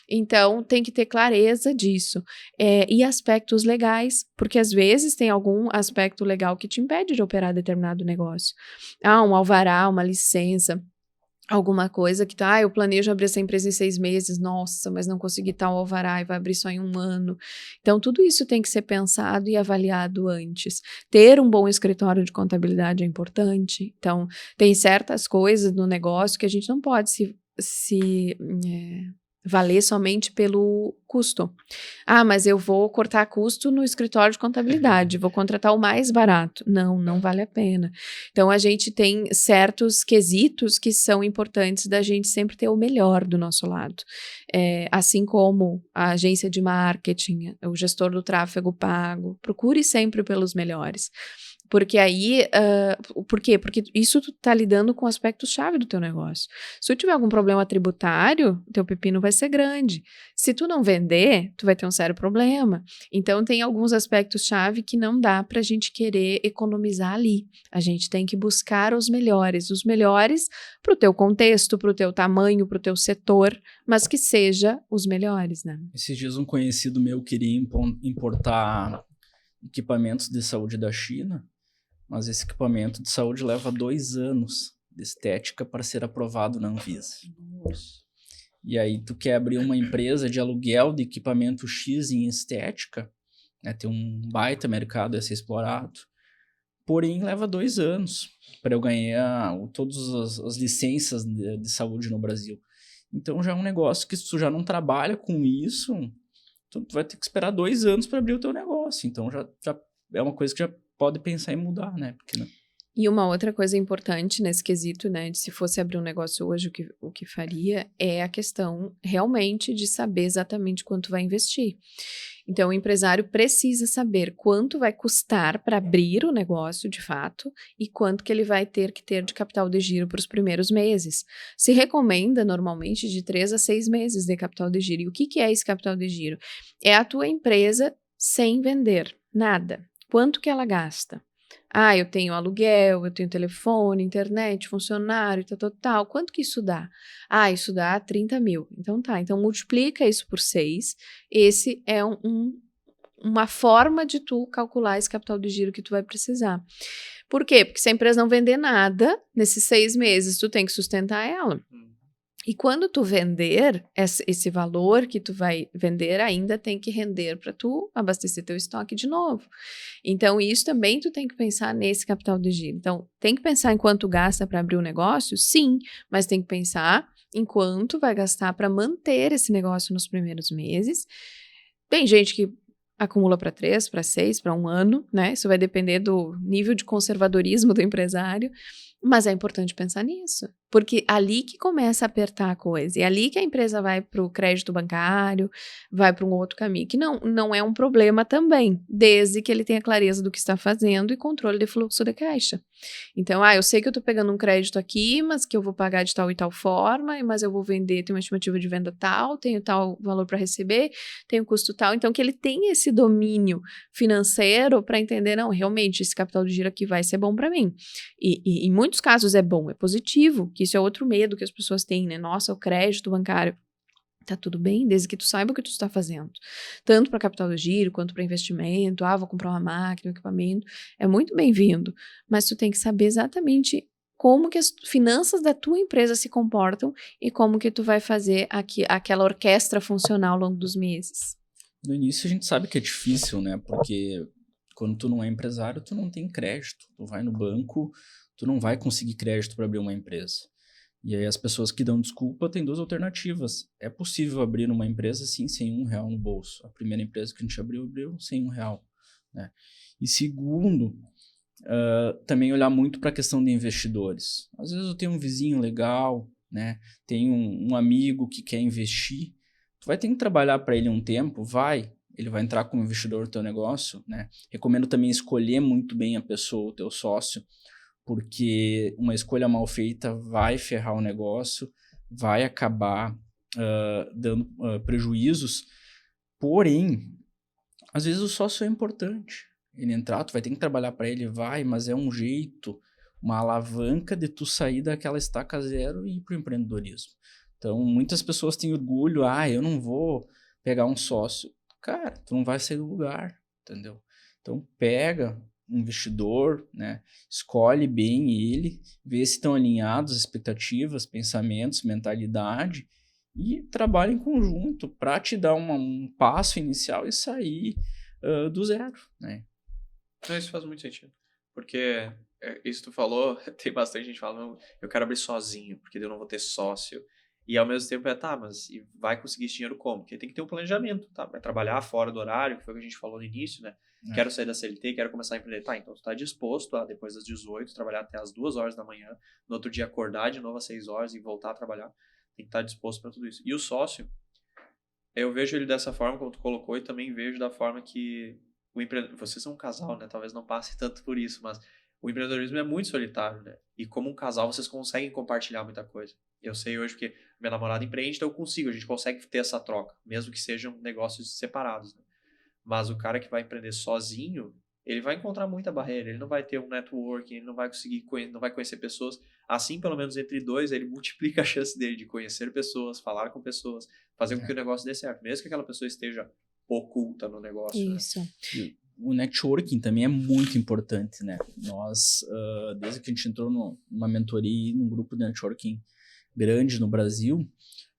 S2: Então, tem que ter clareza disso. E aspectos legais, porque às vezes tem algum aspecto legal que te impede de operar determinado negócio. Um alvará, uma licença, alguma coisa que eu planejo abrir essa empresa em 6 meses, nossa, mas não consegui tal alvará e vai abrir só em 1 ano. Então, tudo isso tem que ser pensado e avaliado antes. Ter um bom escritório de contabilidade é importante. Então, tem certas coisas no negócio que a gente não pode se valer somente pelo custo. Mas eu vou cortar custo no escritório de contabilidade, vou contratar o mais barato. Não vale a pena. Então, a gente tem certos quesitos que são importantes da gente sempre ter o melhor do nosso lado. Assim como a agência de marketing, o gestor do tráfego pago, procure sempre pelos melhores. Porque aí, por quê? Porque isso tu tá lidando com aspectos-chave do teu negócio. Se tu tiver algum problema tributário, teu pepino vai ser grande. Se tu não vender, tu vai ter um sério problema. Então, tem alguns aspectos-chave que não dá pra gente querer economizar ali. A gente tem que buscar os melhores pro teu contexto, pro teu tamanho, pro teu setor, mas que seja os melhores, né?
S3: Esses dias um conhecido meu queria importar equipamentos de saúde da China, mas esse equipamento de saúde leva 2 anos de estética para ser aprovado na Anvisa.
S1: Nossa.
S3: E aí tu quer abrir uma empresa de aluguel de equipamento X em estética, né? Tem um baita mercado a ser explorado, porém leva 2 anos para eu ganhar todas as licenças de saúde no Brasil. Então já é um negócio que se tu já não trabalha com isso, tu vai ter que esperar 2 anos para abrir o teu negócio. Então já é uma coisa que já pode pensar em mudar, né? Porque, né?
S2: E uma outra coisa importante nesse quesito, né, de se fosse abrir um negócio hoje, o que faria é a questão realmente de saber exatamente quanto vai investir. Então, o empresário precisa saber quanto vai custar para abrir o negócio, de fato, e quanto que ele vai ter que ter de capital de giro para os primeiros meses. Se recomenda, normalmente, de 3 a 6 meses de capital de giro. E o que é esse capital de giro? É a tua empresa sem vender nada. Quanto que ela gasta? Eu tenho aluguel, eu tenho telefone, internet, funcionário, tal. Quanto que isso dá? Isso dá 30 mil. Então tá, então multiplica isso por 6. Esse é uma forma de tu calcular esse capital de giro que tu vai precisar. Por quê? Porque se a empresa não vender nada, nesses 6 meses tu tem que sustentar ela. E quando tu vender, esse valor que tu vai vender ainda tem que render para tu abastecer teu estoque de novo. Então, isso também tu tem que pensar nesse capital de giro. Então, tem que pensar em quanto gasta para abrir o negócio? Sim, mas tem que pensar em quanto vai gastar para manter esse negócio nos primeiros meses. Tem gente que acumula para 3, para 6, para 1 ano, né? Isso vai depender do nível de conservadorismo do empresário. Mas é importante pensar nisso, porque ali que começa a apertar a coisa, e ali que a empresa vai para o crédito bancário, vai para um outro caminho, que não é um problema também, desde que ele tenha clareza do que está fazendo e controle de fluxo de caixa. Então, eu sei que eu estou pegando um crédito aqui, mas que eu vou pagar de tal e tal forma, mas eu vou vender, tenho uma estimativa de venda tal, tenho tal valor para receber, tenho custo tal, então que ele tenha esse domínio financeiro para entender, não, realmente esse capital de giro aqui vai ser bom para mim. E em muitos muitos casos é bom, é positivo, que isso é outro medo que as pessoas têm, né? Nossa, o crédito bancário. Tá tudo bem, desde que tu saiba o que tu está fazendo. Tanto para capital de giro, quanto para investimento. Vou comprar uma máquina, um equipamento. É muito bem-vindo. Mas tu tem que saber exatamente como que as finanças da tua empresa se comportam e como que tu vai fazer aquela orquestra funcionar ao longo dos meses.
S3: No início a gente sabe que é difícil, né? Porque quando tu não é empresário, tu não tem crédito. Tu vai no banco, tu não vai conseguir crédito para abrir uma empresa. E aí as pessoas que dão desculpa têm duas alternativas. É possível abrir uma empresa, sim, sem R$1 no bolso. A primeira empresa que a gente abriu sem R$1, né? E segundo, também olhar muito para a questão de investidores. Às vezes eu tenho um vizinho legal, né? Tenho um amigo que quer investir. Tu vai ter que trabalhar para ele um tempo, ele vai entrar como investidor no teu negócio, né? Recomendo também escolher muito bem a pessoa, o teu sócio, porque uma escolha mal feita vai ferrar o negócio, vai acabar dando prejuízos. Porém, às vezes o sócio é importante. Ele entrar, tu vai ter que trabalhar para ele, mas é um jeito, uma alavanca de tu sair daquela estaca zero e ir para o empreendedorismo. Então, muitas pessoas têm orgulho, eu não vou pegar um sócio. Cara, tu não vai sair do lugar, entendeu? Então, pega um investidor, né? Escolhe bem ele, vê se estão alinhados as expectativas, pensamentos, mentalidade e trabalha em conjunto para te dar um passo inicial e sair do zero, né?
S1: Isso faz muito sentido, porque isso tu falou, tem bastante gente falando, eu quero abrir sozinho, porque eu não vou ter sócio. E ao mesmo tempo mas vai conseguir esse dinheiro como? Porque tem que ter um planejamento, tá? Vai trabalhar fora do horário, que foi o que a gente falou no início, né? Quero sair da CLT, quero começar a empreender. Tá, então tu tá disposto a, depois das 18, trabalhar até as 2 horas da manhã, no outro dia acordar de novo às 6 horas e voltar a trabalhar. Tem que estar disposto para tudo isso. E o sócio, eu vejo ele dessa forma, como tu colocou, e também vejo da forma que vocês são um casal, né? Talvez não passe tanto por isso, mas o empreendedorismo é muito solitário, né? E como um casal, vocês conseguem compartilhar muita coisa. Eu sei hoje porque minha namorada empreende, então a gente consegue ter essa troca, mesmo que sejam negócios separados, né? Mas o cara que vai empreender sozinho, ele vai encontrar muita barreira, ele não vai ter um networking, ele não vai conseguir, não vai conhecer pessoas. Assim, pelo menos entre dois, ele multiplica a chance dele de conhecer pessoas, falar com pessoas, fazer com que o negócio dê certo, mesmo que aquela pessoa esteja oculta no negócio.
S2: Isso.
S3: Né? O networking também é muito importante, né? Nós, desde que a gente entrou numa mentoria, num grupo de networking grande no Brasil,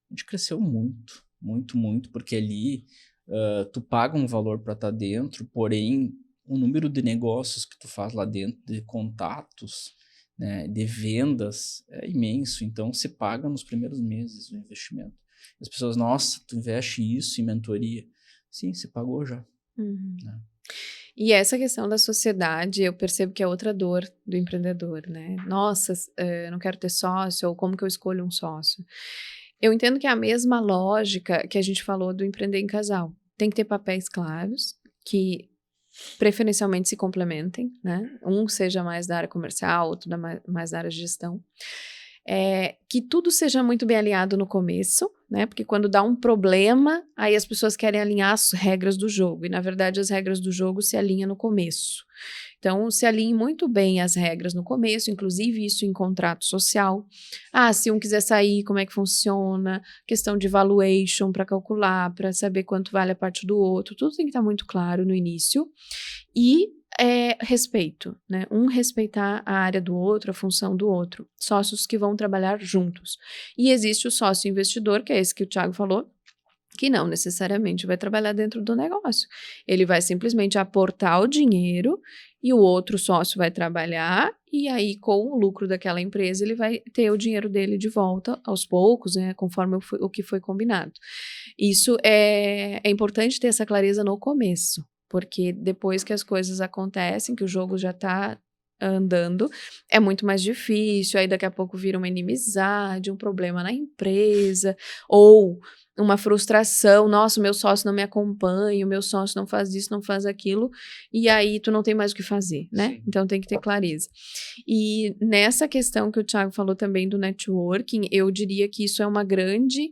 S3: a gente cresceu muito, muito, muito, porque ali tu paga um valor para estar dentro, porém o número de negócios que tu faz lá dentro, de contatos, né, de vendas, é imenso. Então você paga nos primeiros meses o investimento. As pessoas, nossa, tu investe isso em mentoria. Sim, você pagou já.
S2: Uhum.
S3: Né?
S2: E essa questão da sociedade, eu percebo que é outra dor do empreendedor, né? Nossa, eu não quero ter sócio, ou como que eu escolho um sócio? Eu entendo que é a mesma lógica que a gente falou do empreender em casal. Tem que ter papéis claros, que preferencialmente se complementem, né? Um seja mais da área comercial, outro mais da área de gestão. Que tudo seja muito bem alinhado no começo, né? Porque quando dá um problema, aí as pessoas querem alinhar as regras do jogo. E, na verdade, as regras do jogo se alinham no começo. Então, se alinhe muito bem as regras no começo, inclusive isso em contrato social. Se um quiser sair, como é que funciona? Questão de valuation para calcular, para saber quanto vale a parte do outro. Tudo tem que estar muito claro no início. E respeito, né? Um respeitar a área do outro, a função do outro. Sócios que vão trabalhar juntos. E existe o sócio investidor, que é esse que o Thiago falou, que não necessariamente vai trabalhar dentro do negócio. Ele vai simplesmente aportar o dinheiro e o outro sócio vai trabalhar e aí com o lucro daquela empresa ele vai ter o dinheiro dele de volta aos poucos, né, conforme o que foi combinado. Isso é importante ter essa clareza no começo, porque depois que as coisas acontecem, que o jogo já está andando, é muito mais difícil, aí daqui a pouco vira uma inimizade, um problema na empresa, ou uma frustração, nossa, o meu sócio não me acompanha, o meu sócio não faz isso, não faz aquilo, e aí tu não tem mais o que fazer, né? Sim. Então tem que ter clareza. E nessa questão que o Thiago falou também do networking, eu diria que isso é uma grande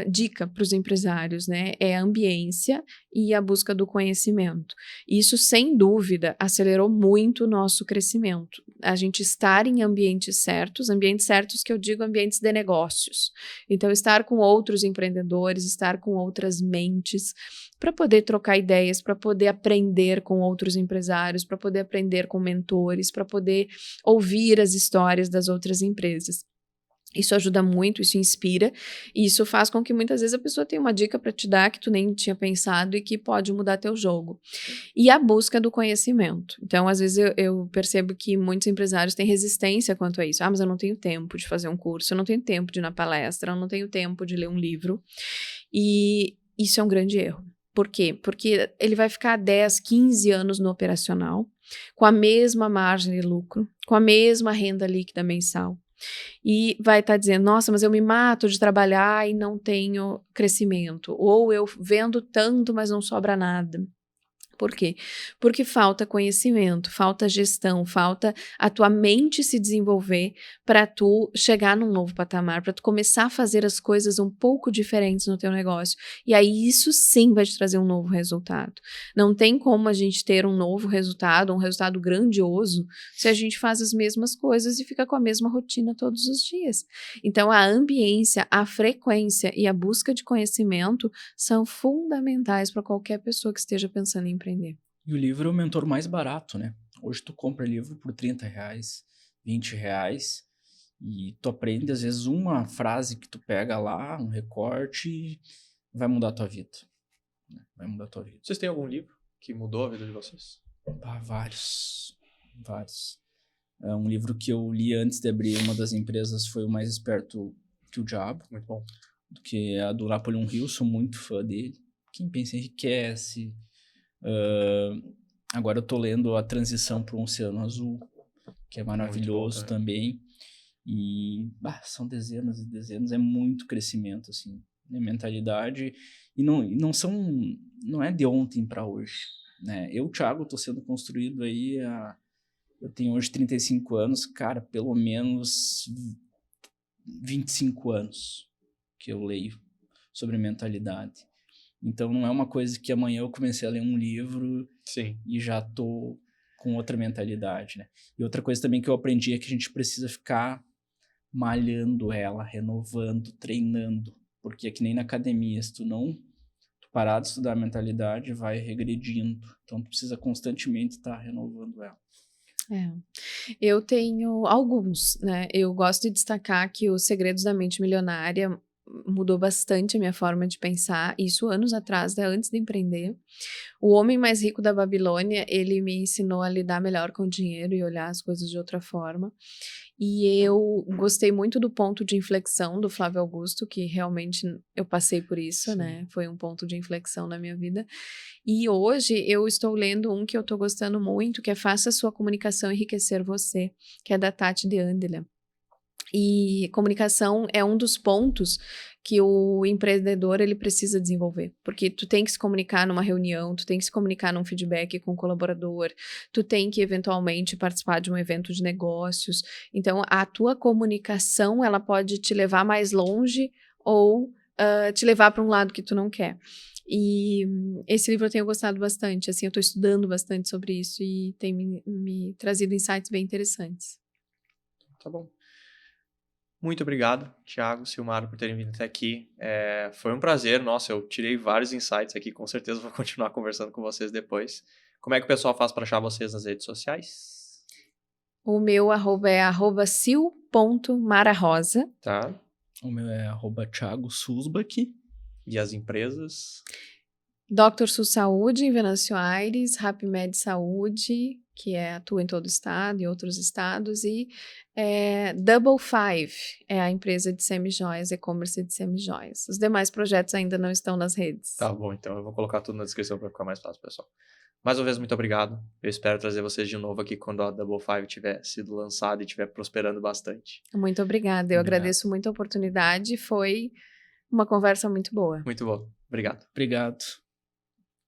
S2: dica para os empresários, né? É a ambiência e a busca do conhecimento. Isso, sem dúvida, acelerou muito o nosso crescimento. A gente estar em ambientes certos que eu digo ambientes de negócios. Então, estar com outros empreendedores, estar com outras mentes, para poder trocar ideias, para poder aprender com outros empresários, para poder aprender com mentores, para poder ouvir as histórias das outras empresas. Isso ajuda muito, isso inspira, e isso faz com que muitas vezes a pessoa tenha uma dica para te dar que tu nem tinha pensado e que pode mudar teu jogo. E a busca do conhecimento. Então, às vezes eu percebo que muitos empresários têm resistência quanto a isso. Mas eu não tenho tempo de fazer um curso, eu não tenho tempo de ir na palestra, eu não tenho tempo de ler um livro. E isso é um grande erro. Por quê? Porque ele vai ficar 10, 15 anos no operacional, com a mesma margem de lucro, com a mesma renda líquida mensal. E vai estar dizendo, nossa, mas eu me mato de trabalhar e não tenho crescimento. Ou eu vendo tanto, mas não sobra nada. Por quê? Porque falta conhecimento, falta gestão, falta a tua mente se desenvolver para tu chegar num novo patamar, para tu começar a fazer as coisas um pouco diferentes no teu negócio. E aí isso sim vai te trazer um novo resultado. Não tem como a gente ter um novo resultado, um resultado grandioso, se a gente faz as mesmas coisas e fica com a mesma rotina todos os dias. Então a ambiência, a frequência e a busca de conhecimento são fundamentais para qualquer pessoa que esteja pensando em empreender.
S3: E o livro é o mentor mais barato, né? Hoje tu compra livro por R$30, R$20 e tu aprende, às vezes, uma frase que tu pega lá, um recorte, e vai mudar a tua vida. Vai mudar a tua vida.
S1: Vocês têm algum livro que mudou a vida de vocês?
S3: Vários. É um livro que eu li antes de abrir uma das empresas, foi O Mais Esperto que o Diabo.
S1: Muito bom.
S3: Que é a do Napoleon Hill, sou muito fã dele. Quem pensa enriquece. Agora eu tô lendo A Transição para um Oceano Azul, que é maravilhoso também. E são dezenas e dezenas, é muito crescimento, assim, né? Mentalidade. E não é de ontem para hoje, né? Eu, Thiago, tô sendo construído aí eu tenho hoje 35 anos, cara, pelo menos 25 anos que eu leio sobre mentalidade. Então, não é uma coisa que amanhã eu comecei a ler um livro e já tô com outra mentalidade, né? E outra coisa também que eu aprendi é que a gente precisa ficar malhando ela, renovando, treinando. Porque é que nem na academia, se tu parar de estudar a mentalidade, vai regredindo. Então, tu precisa constantemente estar renovando ela.
S2: Eu tenho alguns, né? Eu gosto de destacar que os Segredos da Mente Milionária mudou bastante a minha forma de pensar, isso anos atrás, né, antes de empreender. O Homem Mais Rico da Babilônia, ele me ensinou a lidar melhor com o dinheiro e olhar as coisas de outra forma. E eu gostei muito do ponto de inflexão do Flávio Augusto, que realmente eu passei por isso, né? Foi um ponto de inflexão na minha vida. E hoje eu estou lendo um que eu estou gostando muito, que é Faça a Sua Comunicação Enriquecer Você, que é da Tati de Andela. E comunicação é um dos pontos que o empreendedor ele precisa desenvolver, porque tu tem que se comunicar numa reunião, tu tem que se comunicar num feedback com o colaborador, tu tem que eventualmente participar de um evento de negócios. Então a tua comunicação ela pode te levar mais longe ou te levar para um lado que tu não quer. E esse livro eu tenho gostado bastante, assim, eu estou estudando bastante sobre isso e tem me trazido insights bem interessantes.
S1: Tá bom. Muito obrigado, Thiago, Silmara, por terem vindo até aqui. Foi um prazer, nossa, eu tirei vários insights aqui, com certeza vou continuar conversando com vocês depois. Como é que o pessoal faz para achar vocês nas redes sociais?
S2: O meu @ é @sil.mararosa.
S1: Tá.
S3: O meu é @Thiago Susbach.
S1: E as empresas?
S2: Dr. Sus Saúde, em Venâncio Aires, Rapmed Saúde, que atua em todo o estado e outros estados, e Double Five é a empresa de semijoias, e-commerce de semijoias. Os demais projetos ainda não estão nas redes.
S1: Tá bom, então eu vou colocar tudo na descrição para ficar mais fácil, pessoal. Mais uma vez, muito obrigado. Eu espero trazer vocês de novo aqui quando a Double Five tiver sido lançada e estiver prosperando bastante.
S2: Muito obrigada. Eu agradeço muito a oportunidade. Foi uma conversa muito boa.
S1: Muito bom. Obrigado.
S3: Obrigado.